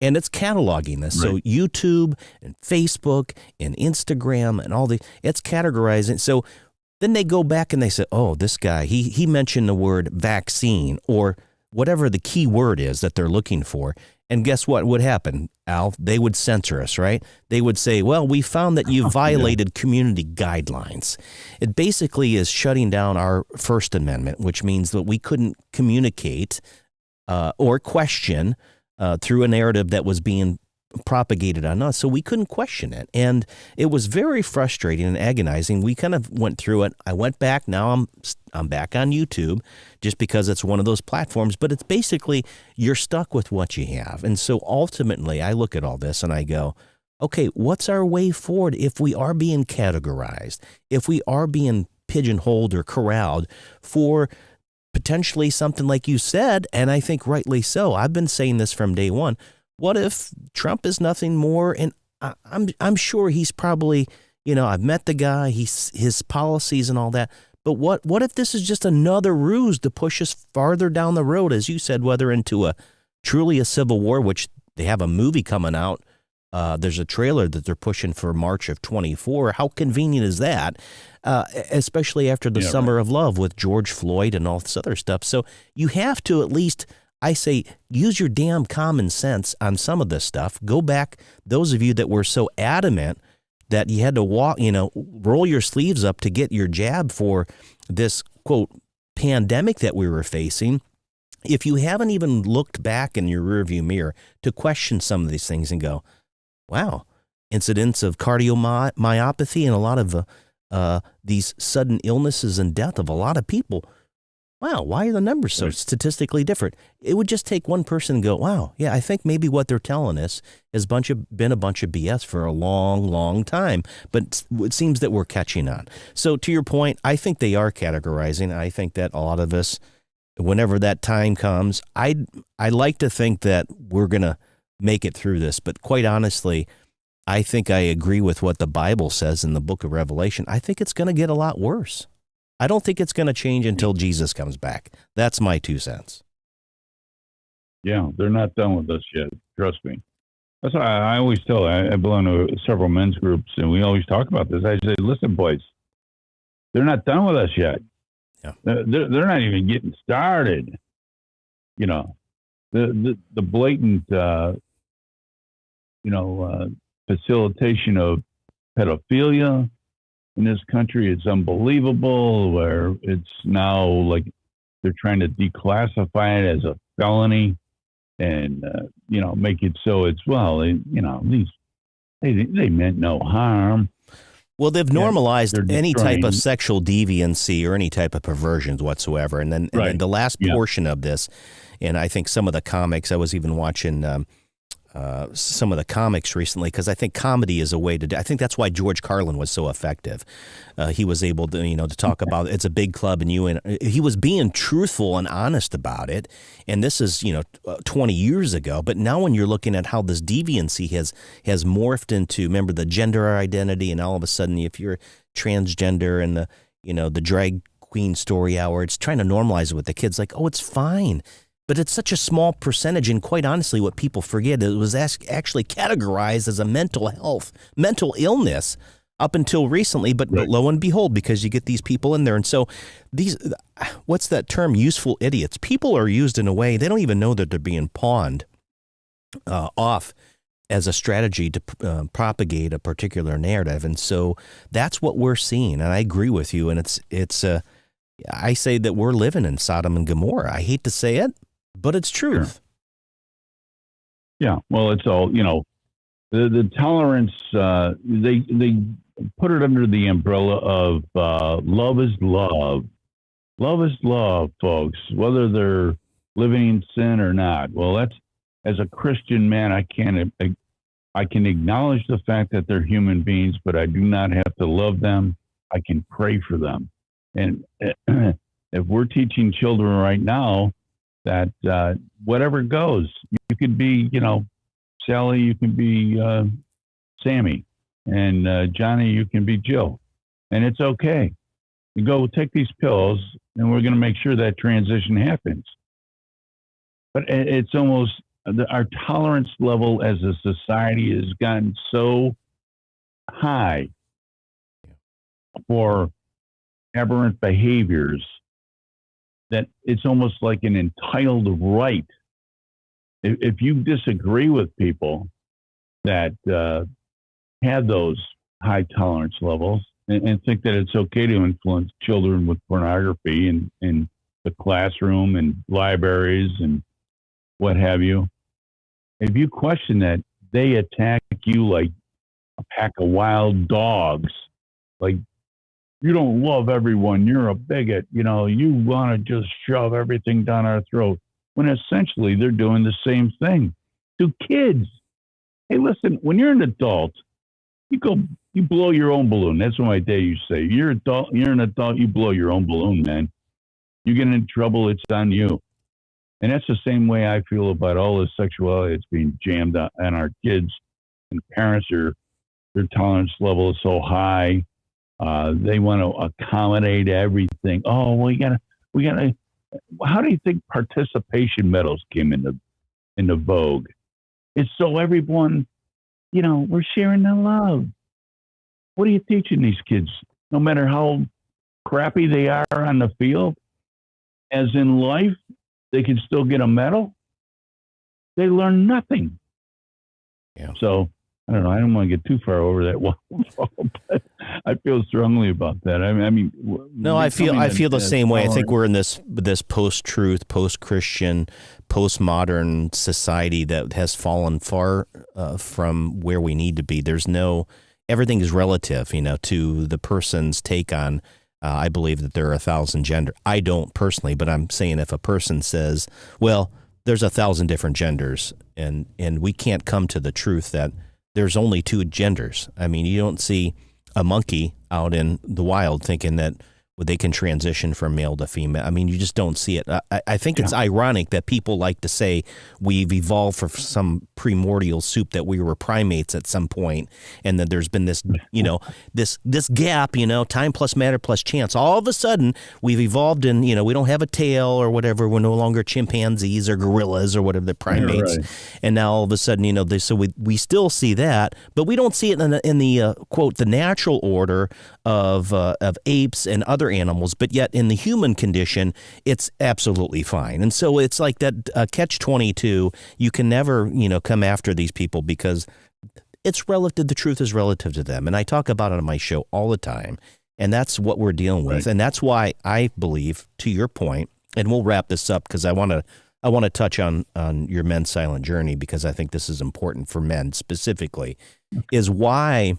C: and it's cataloging this. Right. So YouTube and Facebook and Instagram and it's categorizing. So then they go back and they say, "Oh, this guy, he mentioned the word vaccine," or whatever the key word is that they're looking for. And guess what would happen, Al? They would censor us, right? They would say, "Well, we found that you violated community guidelines." It basically is shutting down our First Amendment, which means that we couldn't communicate or question through a narrative that was being propagated on us. So we couldn't question it. And it was very frustrating and agonizing. We kind of went through it. I went back. Now I'm back on YouTube just because it's one of those platforms. But it's basically you're stuck with what you have. And so ultimately I look at all this and I go, okay, what's our way forward if we are being categorized, if we are being pigeonholed or corralled for potentially something like you said, and I think rightly so. I've been saying this from day one. What if Trump is nothing more? And I'm sure he's probably, I've met the guy, his policies and all that. But what if this is just another ruse to push us farther down the road, as you said, whether into truly a civil war, which they have a movie coming out. There's a trailer that they're pushing for March of 24. How convenient is that? Especially after the Summer of Love with George Floyd and all this other stuff. So you have to at least, I say, use your damn common sense on some of this stuff. Go back, those of you that were so adamant that you had to roll your sleeves up to get your jab for this, quote, pandemic that we were facing. if you haven't even looked back in your rearview mirror to question some of these things and go, wow, incidents of cardiomyopathy and a lot of these sudden illnesses and death of a lot of people. Wow, why are the numbers so statistically different? It would just take one person to go, wow, yeah, I think maybe what they're telling us has been a bunch of BS for a long, long time. But it seems that we're catching on. So to your point, I think they are categorizing. I think that a lot of us, whenever that time comes, I like to think that we're going to make it through this. But quite honestly, I think I agree with what the Bible says in the book of Revelation. I think it's going to get a lot worse. I don't think it's going to change until Jesus comes back. That's my 2 cents.
D: Yeah, they're not done with us yet. Trust me. That's why I always tell. I belong to several men's groups, and we always talk about this. I say, listen, boys, they're not done with us yet.
C: Yeah.
D: They're not even getting started. You know, the blatant, facilitation of pedophilia in this country, it's unbelievable, where it's now like they're trying to declassify it as a felony and, make it so it's, these, they meant no harm.
C: Well, they've normalized any type of sexual deviancy or any type of perversions whatsoever. And then the last portion of this, and I think some of the comics, I was even watching some of the comics recently, because I think comedy is a way to do. I think that's why George Carlin was so effective. He was able to, to talk about it's a big club, and he was being truthful and honest about it. And this is, 20 years ago. But now when you're looking at how this deviancy has morphed into, remember, the gender identity, and all of a sudden, if you're transgender and the drag queen story hour, it's trying to normalize it with the kids, like, oh, it's fine. But it's such a small percentage, and quite honestly, what people forget, it was actually categorized as a mental illness up until recently, but lo and behold, because you get these people in there. And so what's that term, useful idiots? People are used in a way, they don't even know that they're being pawned off as a strategy to propagate a particular narrative. And so that's what we're seeing, and I agree with you, and it's I say that we're living in Sodom and Gomorrah. I hate to say it, but it's truth.
D: Sure. Yeah. Well, it's all, the tolerance, they put it under the umbrella of love is love. Love is love, folks, whether they're living in sin or not. Well, that's, as a Christian man, I can acknowledge the fact that they're human beings, but I do not have to love them. I can pray for them. And if we're teaching children right now that whatever goes, you could be, Sally, you can be Sammy, and Johnny, you can be Jill, and it's okay. You go take these pills, and we're going to make sure that transition happens. But it's almost, our tolerance level as a society has gotten so high for aberrant behaviors that it's almost like an entitled right. If you disagree with people that have those high tolerance levels and think that it's okay to influence children with pornography in the classroom and libraries and what have you, if you question that, they attack you like a pack of wild dogs. Like, you don't love everyone, you're a bigot, you want to just shove everything down our throat, when essentially they're doing the same thing to kids. Hey, listen, when you're an adult, you blow your own balloon. That's what my dad used to say. You're an adult, you blow your own balloon, man. You get in trouble, it's on you. And that's the same way I feel about all this sexuality that's being jammed on our kids. And parents their tolerance level is so high. They want to accommodate everything. Oh, we gotta. How do you think participation medals came into vogue? It's so everyone, we're sharing the love. What are you teaching these kids? No matter how crappy they are on the field, as in life, they can still get a medal. They learn nothing. Yeah. So I don't know. I don't want to get too far over that wall, but I feel strongly about that.
C: No, I feel the same way. I think we're in this post-truth, post-Christian, post-modern society that has fallen far from where we need to be. Everything is relative, to the person's take on. I believe that there are 1,000 genders. I don't personally, but I'm saying if a person says, well, there's 1,000 different genders, and we can't come to the truth that there's only 2 genders. I mean, you don't see a monkey out in the wild thinking that they can transition from male to female. I mean, you just don't see it. I think it's ironic that people like to say we've evolved from some primordial soup, that we were primates at some point, and that there's been this, this gap, time plus matter plus chance. All of a sudden, we've evolved and, we don't have a tail or whatever. We're no longer chimpanzees or gorillas or whatever, the primates. Right. And now all of a sudden, so we still see that, but we don't see it in the quote, the natural order of apes and other animals, but yet in the human condition, it's absolutely fine. And so it's like that catch-22. You can never, come after these people because it's relative. The truth is relative to them. And I talk about it on my show all the time. And that's what we're dealing with. Right. And that's why I believe, to your point, and we'll wrap this up because I want to touch on your men's silent journey, because I think this is important for men specifically, is why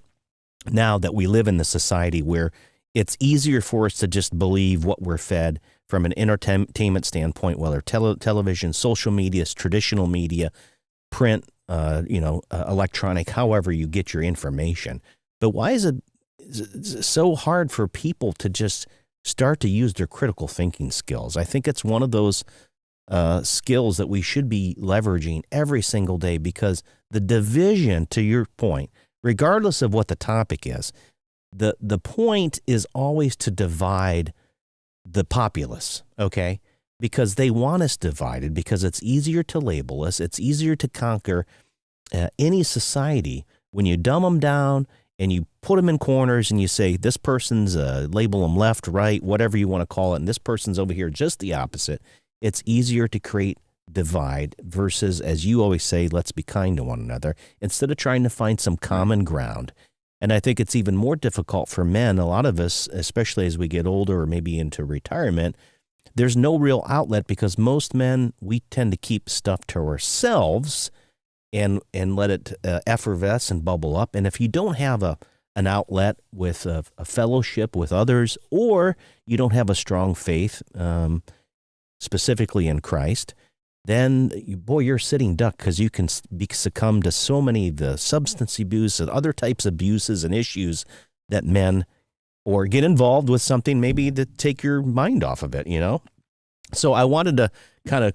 C: now that we live in the society where it's easier for us to just believe what we're fed from an entertainment standpoint, whether television, social media, traditional media, print, electronic, however you get your information. But why is it so hard for people to just start to use their critical thinking skills? I think it's one of those skills that we should be leveraging every single day, because the division, to your point, regardless of what the topic is, the point is always to divide the populace, okay? Because they want us divided, because it's easier to label us. It's easier to conquer any society when you dumb them down and you put them in corners and you say, this person's label them left, right, whatever you want to call it, and this person's over here just the opposite. It's easier to create divide versus, as you always say, let's be kind to one another, instead of trying to find some common ground. And I think it's even more difficult for men. A lot of us, especially as we get older or maybe into retirement, there's no real outlet, because most men, we tend to keep stuff to ourselves and let it effervesce and bubble up. And if you don't have an outlet with a fellowship with others, or you don't have a strong faith, specifically in Christ, then you're a sitting duck, because you can succumb to so many of the substance abuse and other types of abuses and issues that men, or get involved with something maybe to take your mind off of it, So I wanted to kind of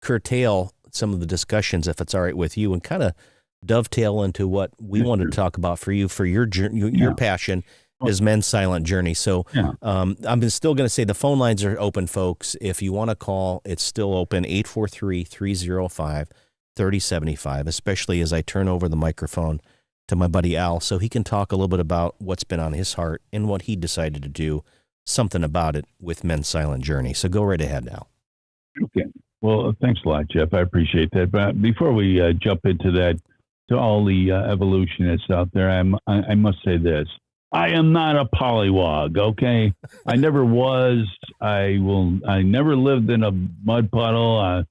C: curtail some of the discussions, if it's all right with you, and kind of dovetail into what we wanted to talk about for you, for your journey, your passion is men's silent journey. So I'm still going to say the phone lines are open, folks. If you want to call, it's still open, 843-305-3075, especially as I turn over the microphone to my buddy Al, so he can talk a little bit about what's been on his heart and what he decided to do something about it with men's silent journey. So go right ahead, Al.
D: Okay. Well, thanks a lot, Jeff. I appreciate that. But before we jump into that, to all the evolutionists out there, I must say this. I am not a pollywog, okay? I never was. I never lived in a mud puddle. I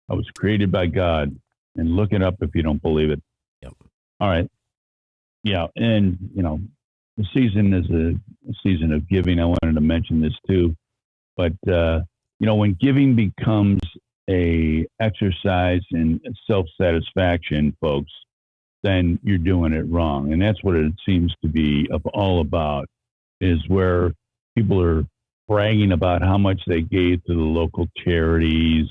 D: was created by God. And look it up if you don't believe it.
C: Yep.
D: All right. Yeah, and, the season is a season of giving. I wanted to mention this too. But, when giving becomes a exercise in self-satisfaction, folks, then you're doing it wrong. And that's what it seems to be all about, is where people are bragging about how much they gave to the local charities.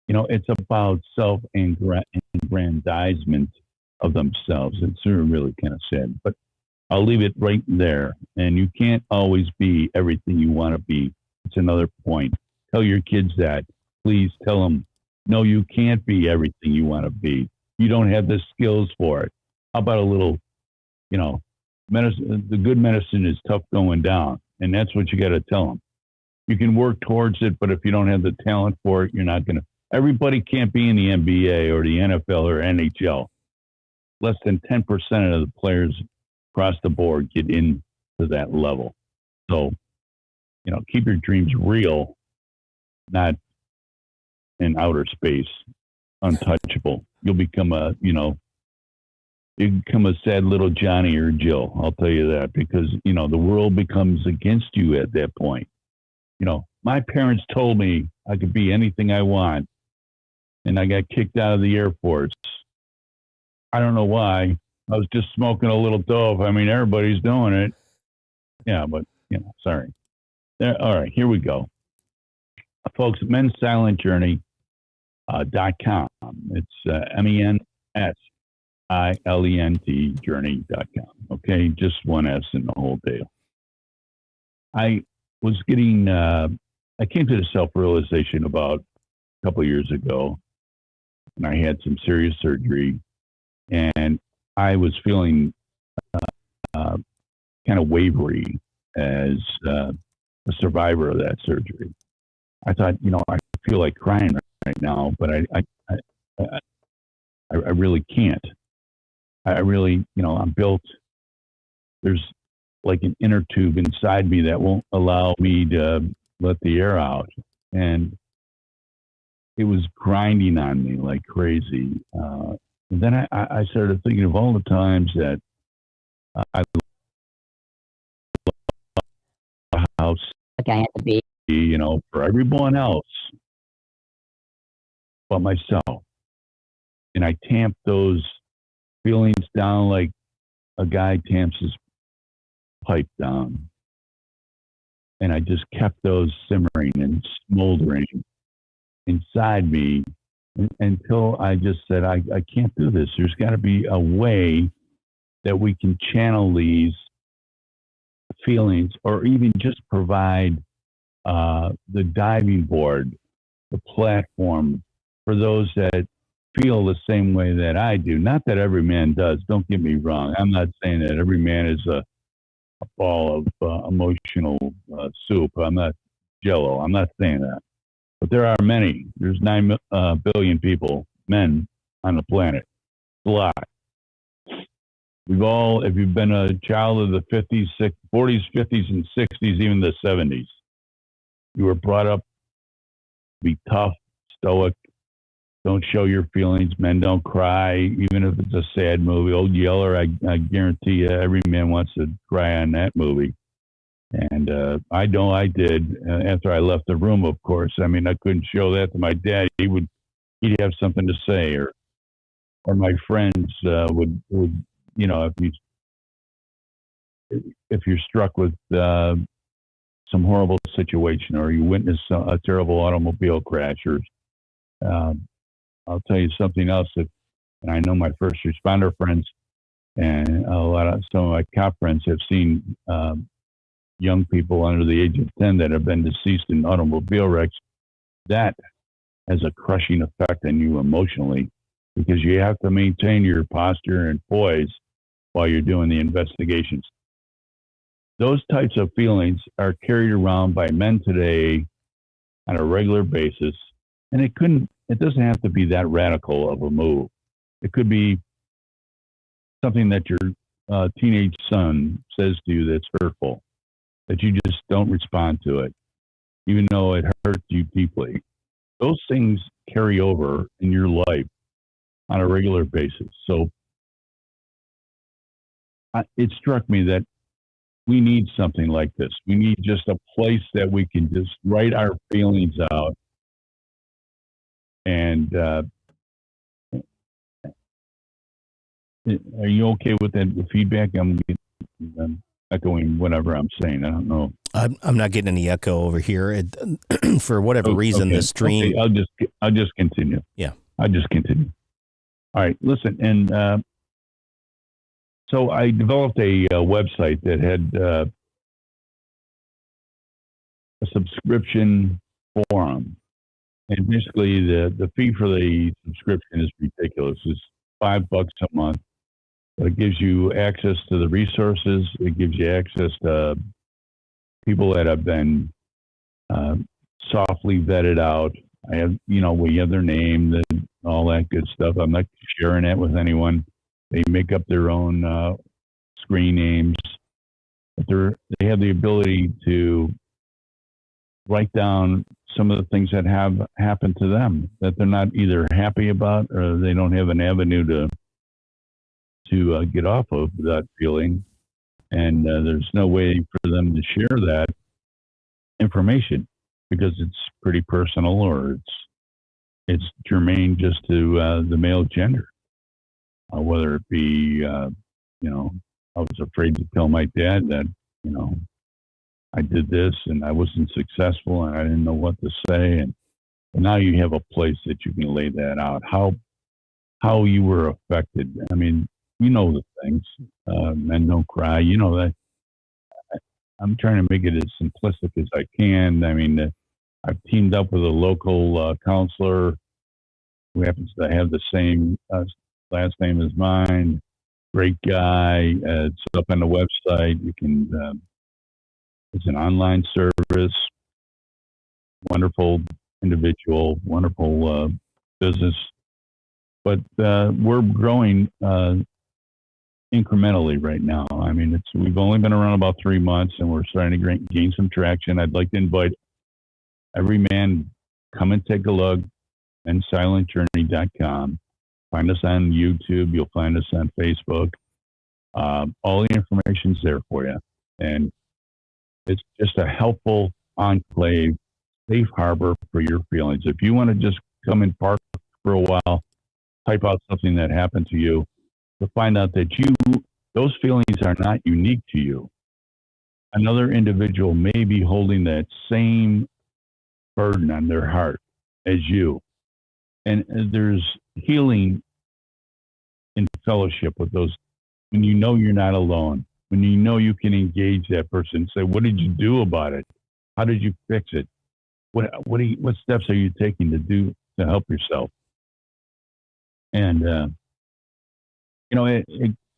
D: It's about self-aggrandizement of themselves. It's really kind of sad, but I'll leave it right there. And you can't always be everything you want to be. It's another point. Tell your kids that. Please tell them, no, you can't be everything you want to be. You don't have the skills for it. How about a little, medicine? The good medicine is tough going down. And that's what you got to tell them. You can work towards it, but if you don't have the talent for it, you're not going to. Everybody can't be in the NBA or the NFL or NHL. Less than 10% of the players across the board get in to that level. So, keep your dreams real, not in outer space, untouchable. You'll become you become a sad little Johnny or Jill. I'll tell you that, because, the world becomes against you at that point. My parents told me I could be anything I want, and I got kicked out of the Air Force. I don't know why. I was just smoking a little dope. I mean, everybody's doing it. Yeah, but, sorry. All right, here we go. Folks, mensilentjourney.com. It's MENSILENT journey.com. Okay, just one S in the whole deal. I came to the self-realization about a couple of years ago, and I had some serious surgery, and I was feeling kind of wavery as a survivor of that surgery. I thought, I feel like crying right now, but I really can't. I really, I'm built. There's like an inner tube inside me that won't allow me to let the air out, and it was grinding on me like crazy. And then I started thinking of all the times that I left the house,
E: like I had to be,
D: for everyone else but myself. And I tamped those feelings down like a guy tamps his pipe down. And I just kept those simmering and smoldering inside me until I just said, I can't do this. There's got to be a way that we can channel these feelings, or even just provide the diving board, the platform for those that feel the same way that I do. Not that every man does. Don't get me wrong. I'm not saying that every man is a ball of emotional soup. I'm not Jello. I'm not saying that. But there are many. There's 9 billion people, men, on the planet. It's a lot. We've all, if you've been a child of the 50s, 40s, 50s, and 60s, even the 70s, you were brought up to be tough, stoic, don't show your feelings, men don't cry, even if it's a sad movie. Old Yeller, I guarantee you, every man wants to cry on that movie. And I know I did after I left the room, of course. I mean, I couldn't show that to my dad. He'd have something to say, or my friends would if you're struck with some horrible situation, or you witness a terrible automobile crash, or I'll tell you something else and I know my first responder friends and some of my cop friends have seen young people under the age of 10 that have been deceased in automobile wrecks. That has a crushing effect on you emotionally, because you have to maintain your posture and poise while you're doing the investigations. Those types of feelings are carried around by men today on a regular basis, and it doesn't have to be that radical of a move. It could be something that your teenage son says to you that's hurtful, that you just don't respond to it, even though it hurts you deeply. Those things carry over in your life on a regular basis. So it struck me that we need something like this. We need just a place that we can just write our feelings out. And are you okay with that feedback? I'm echoing whatever I'm saying. I don't know.
C: I'm not getting any echo over here. For whatever reason,
D: okay.
C: the stream.
D: Okay, I'll just continue.
C: Yeah.
D: I'll just continue. All right. Listen, and so I developed a website that had a subscription forum, and basically the fee for the subscription is ridiculous. It's $5 a month. But it gives you access to the resources. It gives you access to people that have been softly vetted out. I have, we have their name, all that good stuff. I'm not sharing that with anyone. They make up their own screen names. but they have the ability to write down some of the things that have happened to them that they're not either happy about or they don't have an avenue to get off of that feeling. And there's no way for them to share that information because it's pretty personal or it's germane just to the male gender. Whether it be, I was afraid to tell my dad that, I did this and I wasn't successful and I didn't know what to say. And now you have a place that you can lay that out. How you were affected. I mean, the things. Men don't cry. That. I'm trying to make it as simplistic as I can. I mean, I've teamed up with a local counselor who happens to have the same last name as mine. Great guy. It's up on the website. You can. It's an online service. Wonderful individual. Wonderful business. But we're growing incrementally right now. I mean, we've only been around about 3 months, and we're starting to gain some traction. I'd like to invite every man, come and take a look, mensilentjourney.com. Find us on YouTube. You'll find us on Facebook. All the information's there for you. And it's just a helpful enclave, safe harbor for your feelings. If you want to just come and park for a while, type out something that happened to you, to find out that those feelings are not unique to you. Another individual may be holding that same burden on their heart as you. And there's healing in fellowship with those when you're not alone, when you can engage that person and say, what did you do about it? How did you fix it? What steps are you taking to help yourself? And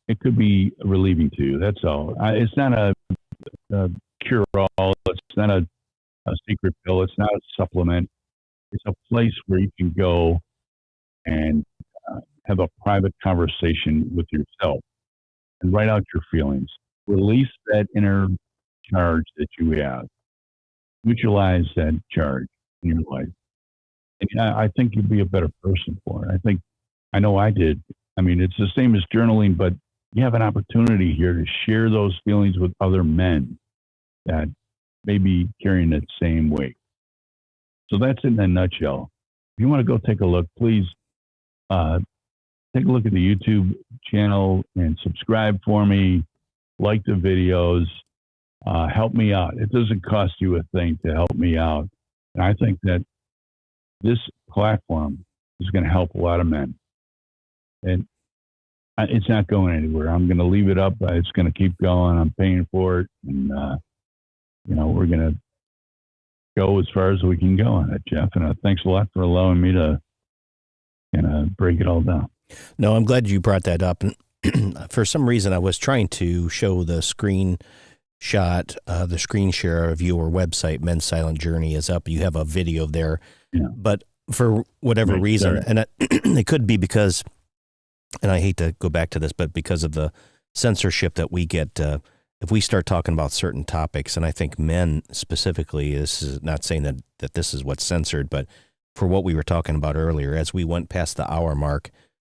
D: it could be relieving to you. That's all. It's not a cure-all. It's not a secret pill. It's not a supplement. It's a place where you can go and have a private conversation with yourself and write out your feelings. Release that inner charge that you have. Neutralize that charge in your life. And I think you'd be a better person for it. I know I did. I mean, it's the same as journaling, but you have an opportunity here to share those feelings with other men that may be carrying that same weight. So that's in a nutshell. If you want to go take a look, please take a look at the YouTube channel and subscribe for me. Like the videos. Help me out. It doesn't cost you a thing to help me out. And I think that this platform is going to help a lot of men. And it's not going anywhere. I'm going to leave it up. It's going to keep going. I'm paying for it. And, we're going to go as far as we can go on it, Jeff. And thanks a lot for allowing me to break it all down.
C: No, I'm glad you brought that up. And for some reason, I was trying to show the screen share of your website, Men's Silent Journey is up. You have a video there. Yeah. But for whatever reason, and it could be because, and I hate to go back to this, but because of the censorship that we get, if we start talking about certain topics, and I think men specifically, this is not saying that this is what's censored, but for what we were talking about earlier, as we went past the hour mark,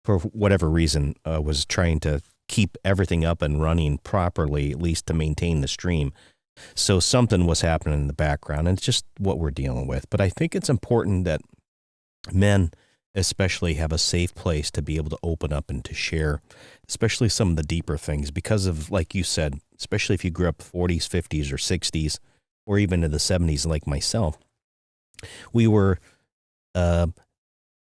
C: for whatever reason, was trying to keep everything up and running properly, at least to maintain the stream. So something was happening in the background, and it's just what we're dealing with. But I think it's important that men especially have a safe place to be able to open up and to share, especially some of the deeper things, because of, like you said, especially if you grew up 40s, 50s, or 60s, or even in the 70s like myself, we were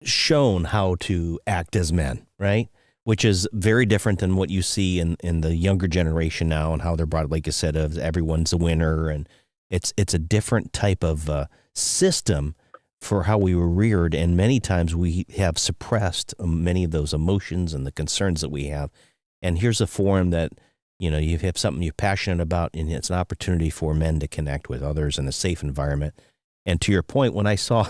C: shown how to act as men, right? Which is very different than what you see in the younger generation now, and how they're brought, like I said, of everyone's a winner, and it's a different type of system for how we were reared, and many times we have suppressed many of those emotions and the concerns that we have. And here's a forum that, you have something you're passionate about, and it's an opportunity for men to connect with others in a safe environment. And to your point, when I saw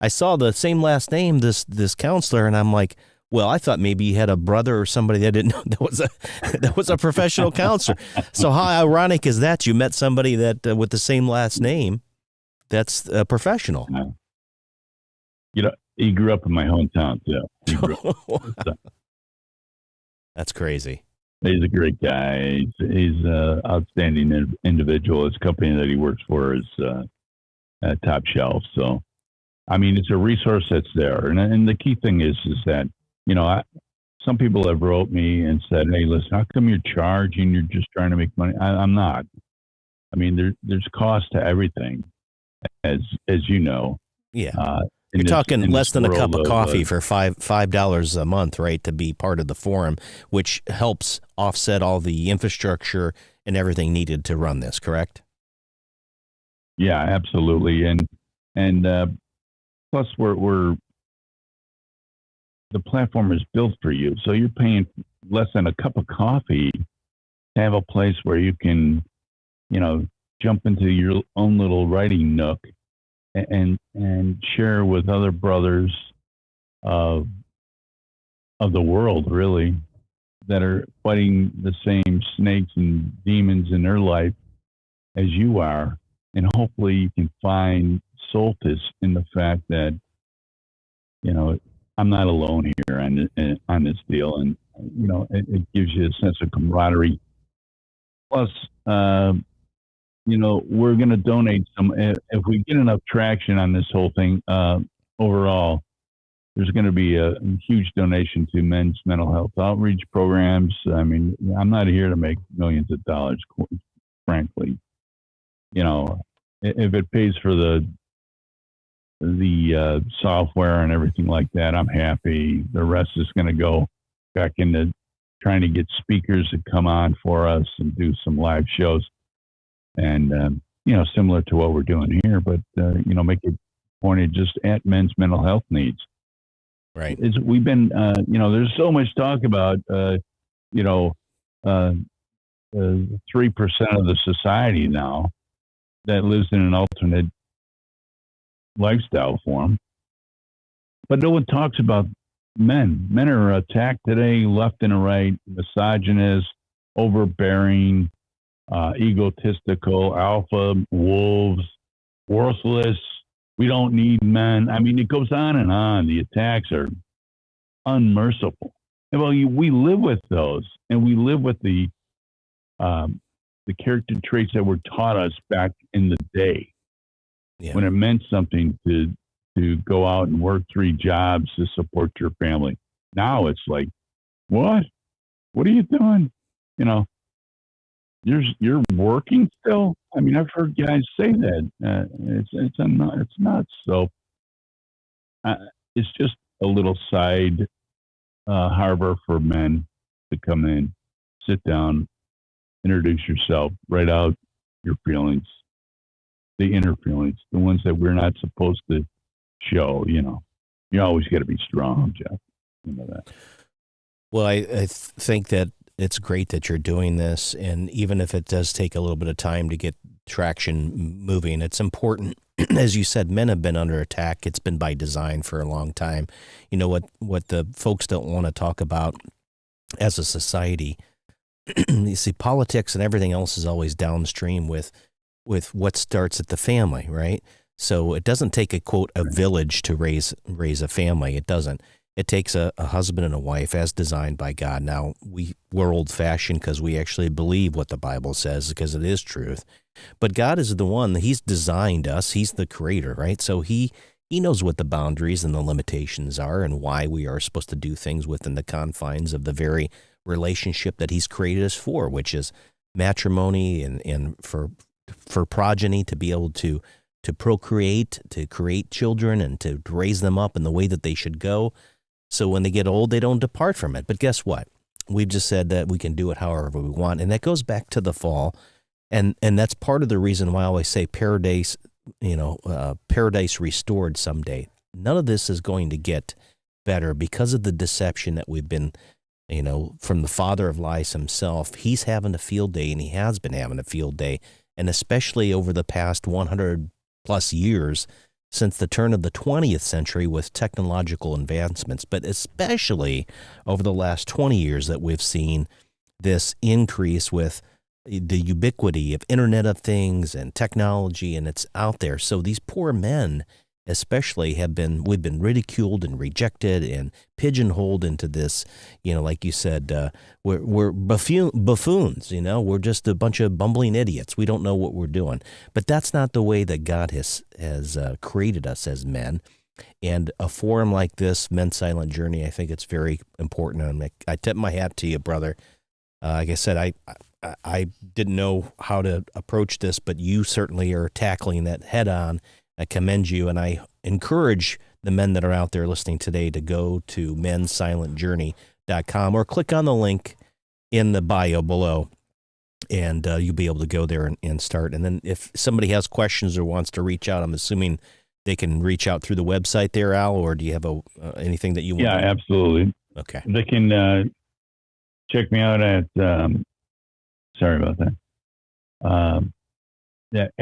C: the same last name, this counselor, and I'm like, Well, I thought maybe you had a brother or somebody that didn't know that was a professional counselor. So how ironic is that? You met somebody that with the same last name that's a professional.
D: He grew up in my hometown too. He grew up.
C: That's crazy.
D: He's a great guy. He's an outstanding individual. His company that he works for is top shelf. So, I mean, it's a resource that's there. And the key thing is that, some people have wrote me and said, hey, listen, how come you're charging? You're just trying to make money. I'm not. I mean, there's cost to everything, as you know.
C: Yeah. You're talking less than a cup of coffee for $5 a month, right, to be part of the forum, which helps offset all the infrastructure and everything needed to run this, correct?
D: Yeah, absolutely. And plus we're the platform is built for you. So you're paying less than a cup of coffee to have a place where you can, jump into your own little writing nook and share with other brothers of the world, really, that are fighting the same snakes and demons in their life as you are. And hopefully you can find solace in the fact that, I'm not alone here on this deal. And, it gives you a sense of camaraderie. Plus, we're going to donate some. If we get enough traction on this whole thing, overall, there's going to be a huge donation to men's mental health outreach programs. I mean, I'm not here to make millions of dollars, frankly. If it pays for the software and everything like that, I'm happy. The rest is going to go back into trying to get speakers to come on for us and do some live shows. And, similar to what we're doing here, but, make it pointed just at men's mental health needs.
C: Right.
D: We've been, there's so much talk about, 3% of the society now that lives in an alternate lifestyle form. But no one talks about men. Men are attacked today, left and right, misogynist, overbearing, egotistical, alpha, wolves, worthless. We don't need men. I mean, it goes on and on. The attacks are unmerciful. And we live with those, and we live with the character traits that were taught us back in the day, when it meant something to go out and work 3 jobs to support your family. Now it's like, what? What are you doing? You're working still. I mean, I've heard guys say that. It's nuts. So it's just a little side harbor for men to come in, sit down, introduce yourself, write out your feelings, the inner feelings, the ones that we're not supposed to show. You always got to be strong, Jeff. You know that.
C: Well, I think that it's great that you're doing this, and even if it does take a little bit of time to get traction moving, it's important. As you said, men have been under attack. It's been by design for a long time. What the folks don't want to talk about as a society, you see, politics and everything else is always downstream with what starts at the family, right? So it doesn't take a village to raise a family. It doesn't. It takes a husband and a wife as designed by God. Now, we're old-fashioned because we actually believe what the Bible says because it is truth. But God is the one. He's designed us. He's the creator, right? So he knows what the boundaries and the limitations are and why we are supposed to do things within the confines of the very relationship that he's created us for, which is matrimony and for progeny to be able to procreate, to create children and to raise them up in the way that they should go. So when they get old, they don't depart from it. But guess what? We've just said that we can do it however we want. And that goes back to the fall. And that's part of the reason why I always say paradise restored someday. None of this is going to get better because of the deception that we've been, from the father of lies himself. He's having a field day, and he has been having a field day. And especially over the past 100 plus years, since the turn of the 20th century with technological advancements, but especially over the last 20 years that we've seen this increase with the ubiquity of Internet of Things and technology, and it's out there. So these poor men especially we've been ridiculed and rejected and pigeonholed into this, like you said, we're buffoons, we're just a bunch of bumbling idiots. We don't know what we're doing. But that's not the way that God has created us as men. And a forum like this, Men's Silent Journey, I think it's very important. And I tip my hat to you, brother. Like I said, I didn't know how to approach this, but you certainly are tackling that head on. I commend you, and I encourage the men that are out there listening today to go to menssilentjourney.com or click on the link in the bio below, and you'll be able to go there and start. And then if somebody has questions or wants to reach out, I'm assuming they can reach out through the website there, Al, or do you have anything that you want?
D: Yeah, absolutely.
C: Okay.
D: They can check me out at, sorry about that.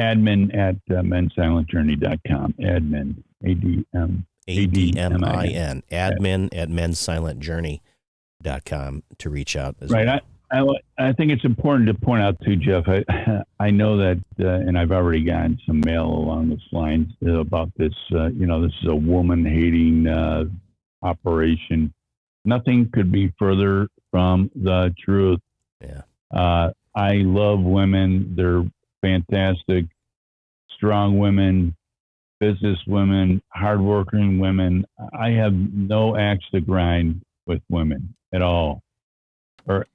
D: Admin at menssilentjourney.com. Admin, A-D-M.
C: A-D-M-I-N. Admin at menssilentjourney.com to reach out as well.
D: Right. I think it's important to point out too, Jeff, I know that, and I've already gotten some mail along this line about this, this is a woman-hating operation. Nothing could be further from the truth.
C: Yeah.
D: I love women. They're fantastic, strong women, business women, hardworking women. I have no axe to grind with women at all. Or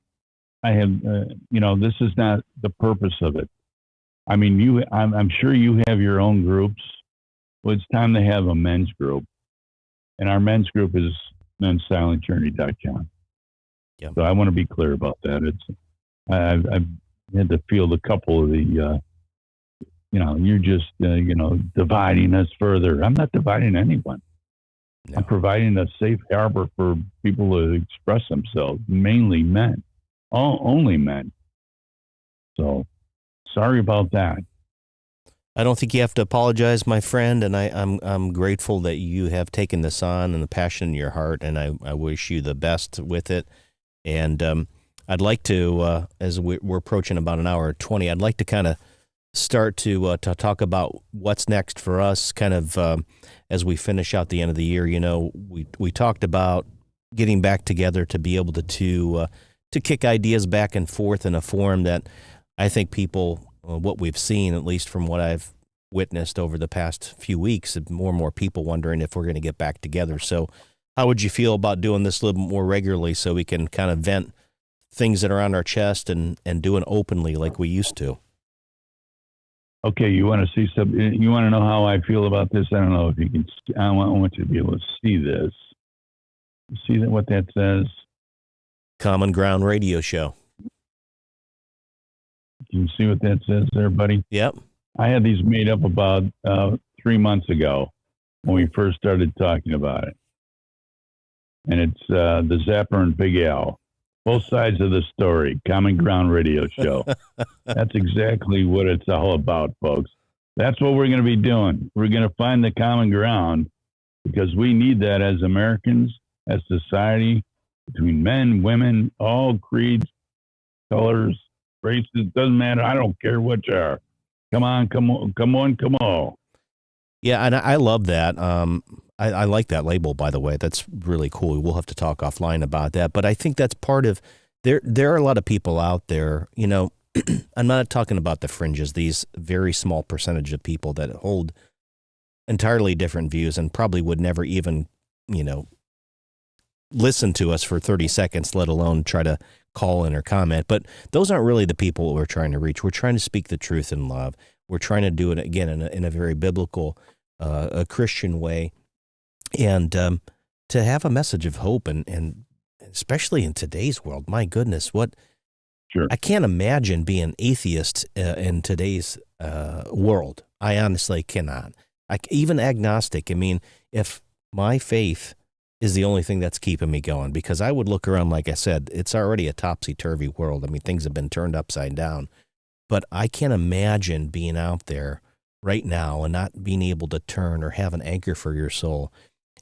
D: I have, this is not the purpose of it. I mean, I'm sure you have your own groups. Well, it's time to have a men's group. And our men's group is menssilentjourney.com.
C: Yep.
D: So I want to be clear about that. I've had to field a couple of the, you're just, dividing us further. I'm not dividing anyone. No. I'm providing a safe harbor for people to express themselves, mainly men, only men. So sorry about that.
C: I don't think you have to apologize, my friend, and I'm grateful that you have taken this on and the passion in your heart, and I wish you the best with it. And I'd like to, as we're approaching about an hour 20, I'd like to kind of start to talk about what's next for us, kind of as we finish out the end of the year. We talked about getting back together to be able to kick ideas back and forth in a forum that I think people, what we've seen, at least from what I've witnessed over the past few weeks, more and more people wondering if we're going to get back together. So how would you feel about doing this a little more regularly so we can kind of vent things that are on our chest and do it openly like we used to?
D: Okay, you want to see something? You want to know how I feel about this? I don't know if you can. I want you to be able to see this. See what that says?
C: Common Ground Radio Show.
D: Can you see what that says there, buddy?
C: Yep.
D: I had these made up about 3 months ago when we first started talking about it. And it's the Zapper and Big Al. Both sides of the story, Common Ground Radio Show. That's exactly what it's all about, folks. That's what we're going to be doing. We're going to find the common ground because we need that as Americans, as society, between men, women, all creeds, colors, races, doesn't matter. I don't care what you are. Come on.
C: Yeah, and I love that. I like that label, by the way. That's really cool. We'll have to talk offline about that. But I think that's part of, there are a lot of people out there, I'm not talking about the fringes, these very small percentage of people that hold entirely different views and probably would never even, listen to us for 30 seconds, let alone try to call in or comment. But those aren't really the people we're trying to reach. We're trying to speak the truth in love. We're trying to do it, again, in a very biblical, a Christian way. And to have a message of hope, and especially in today's world, my goodness,
D: Sure.
C: I can't imagine being atheist in today's world. I honestly cannot. Even agnostic. I mean, if my faith is the only thing that's keeping me going, because I would look around, like I said, it's already a topsy-turvy world. I mean, things have been turned upside down. But I can't imagine being out there right now and not being able to turn or have an anchor for your soul.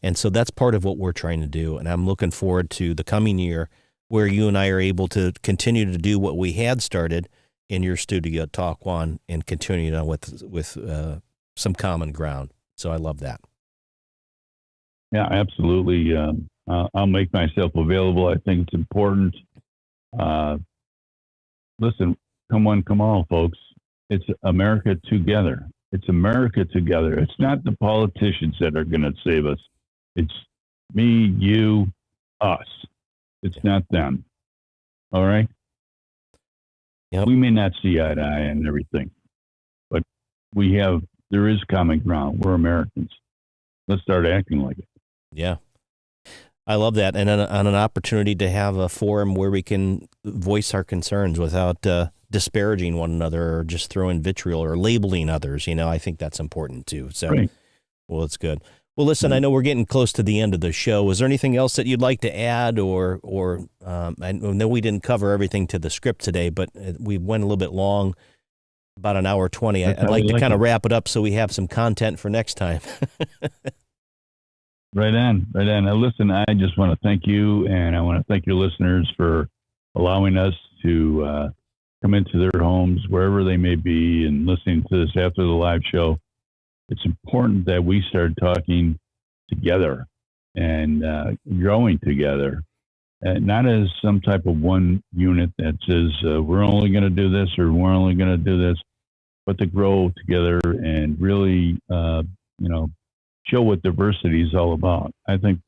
C: And so that's part of what we're trying to do. And I'm looking forward to the coming year where you and I are able to continue to do what we had started in your studio at Talk One and continue on with some common ground. So I love that.
D: Yeah, absolutely. I'll make myself available. I think it's important. Listen, come one, come all, folks. It's America together. It's America together. It's not the politicians that are going to save us. It's me, you, us. It's not them. All right?
C: Yep.
D: We may not see eye to eye on everything, but there is common ground. We're Americans. Let's start acting like it.
C: Yeah. I love that. And on an opportunity to have a forum where we can voice our concerns without disparaging one another or just throwing vitriol or labeling others. I think that's important too. So,
D: right.
C: Well, it's good. Well, listen, I know we're getting close to the end of the show. Is there anything else that you'd like to add or I know we didn't cover everything to the script today, but we went a little bit long, about an hour 20. I'd like to kind of wrap it up so we have some content for next time.
D: Right on. Now, listen, I just want to thank you, and I want to thank your listeners for allowing us to come into their homes, wherever they may be, and listening to this after the live show. It's important that we start talking together and growing together, and not as some type of one unit that says we're only going to do this or we're only going to do this, but to grow together and really, show what diversity is all about. I think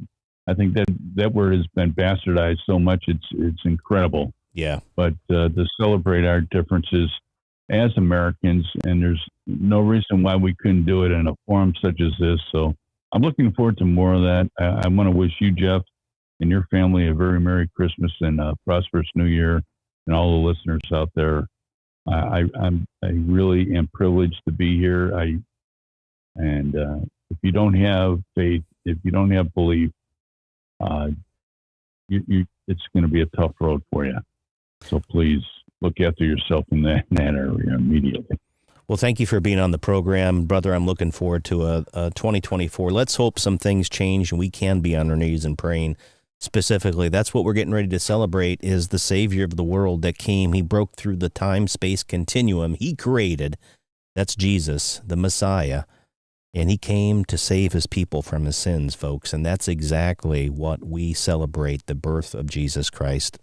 D: that word has been bastardized so much it's incredible.
C: Yeah.
D: But to celebrate our differences as Americans, and there's no reason why we couldn't do it in a forum such as this. So I'm looking forward to more of that. I want to wish you, Jeff, and your family a very Merry Christmas and a prosperous New Year, and all the listeners out there. I really am privileged to be here. If you don't have faith, if you don't have belief, it's going to be a tough road for you. So please look after yourself in that area immediately.
C: Well, thank you for being on the program, brother. I'm looking forward to a 2024. Let's hope some things change and we can be on our knees and praying. Specifically, that's what we're getting ready to celebrate, is the Savior of the world that came. He broke through the time-space continuum he created. That's Jesus, the Messiah. And he came to save his people from his sins, folks. And that's exactly what we celebrate, the birth of Jesus Christ.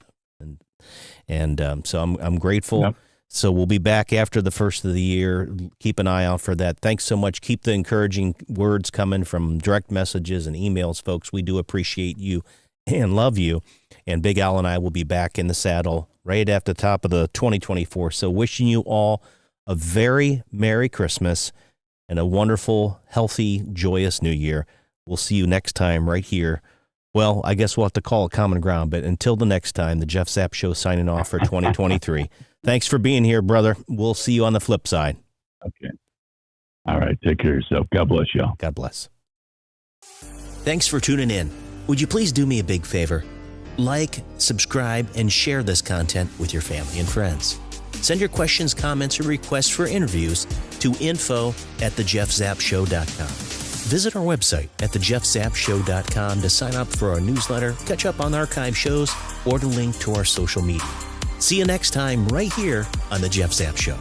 C: And so I'm grateful. Yep. So we'll be back after the first of the year. Keep an eye out for that. Thanks so much. Keep the encouraging words coming from direct messages and emails, folks. We do appreciate you and love you. And Big Al and I will be back in the saddle right at the top of the 2024. So wishing you all a very Merry Christmas and a wonderful, healthy, joyous New Year. We'll see you next time right here. Well, I guess we'll have to call it common ground, but until the next time, the Jeff Zapp Show signing off for 2023. Thanks for being here, brother. We'll see you on the flip side.
D: Okay. All right. Take care of yourself. God bless y'all.
C: God bless. Thanks for tuning in. Would you please do me a big favor? Like, subscribe, and share this content with your family and friends. Send your questions, comments, or requests for interviews to info@thejeffzappshow.com. Visit our website at thejeffzappshow.com to sign up for our newsletter, catch up on archive shows, or to link to our social media. See you next time right here on The Jeff Zapp Show.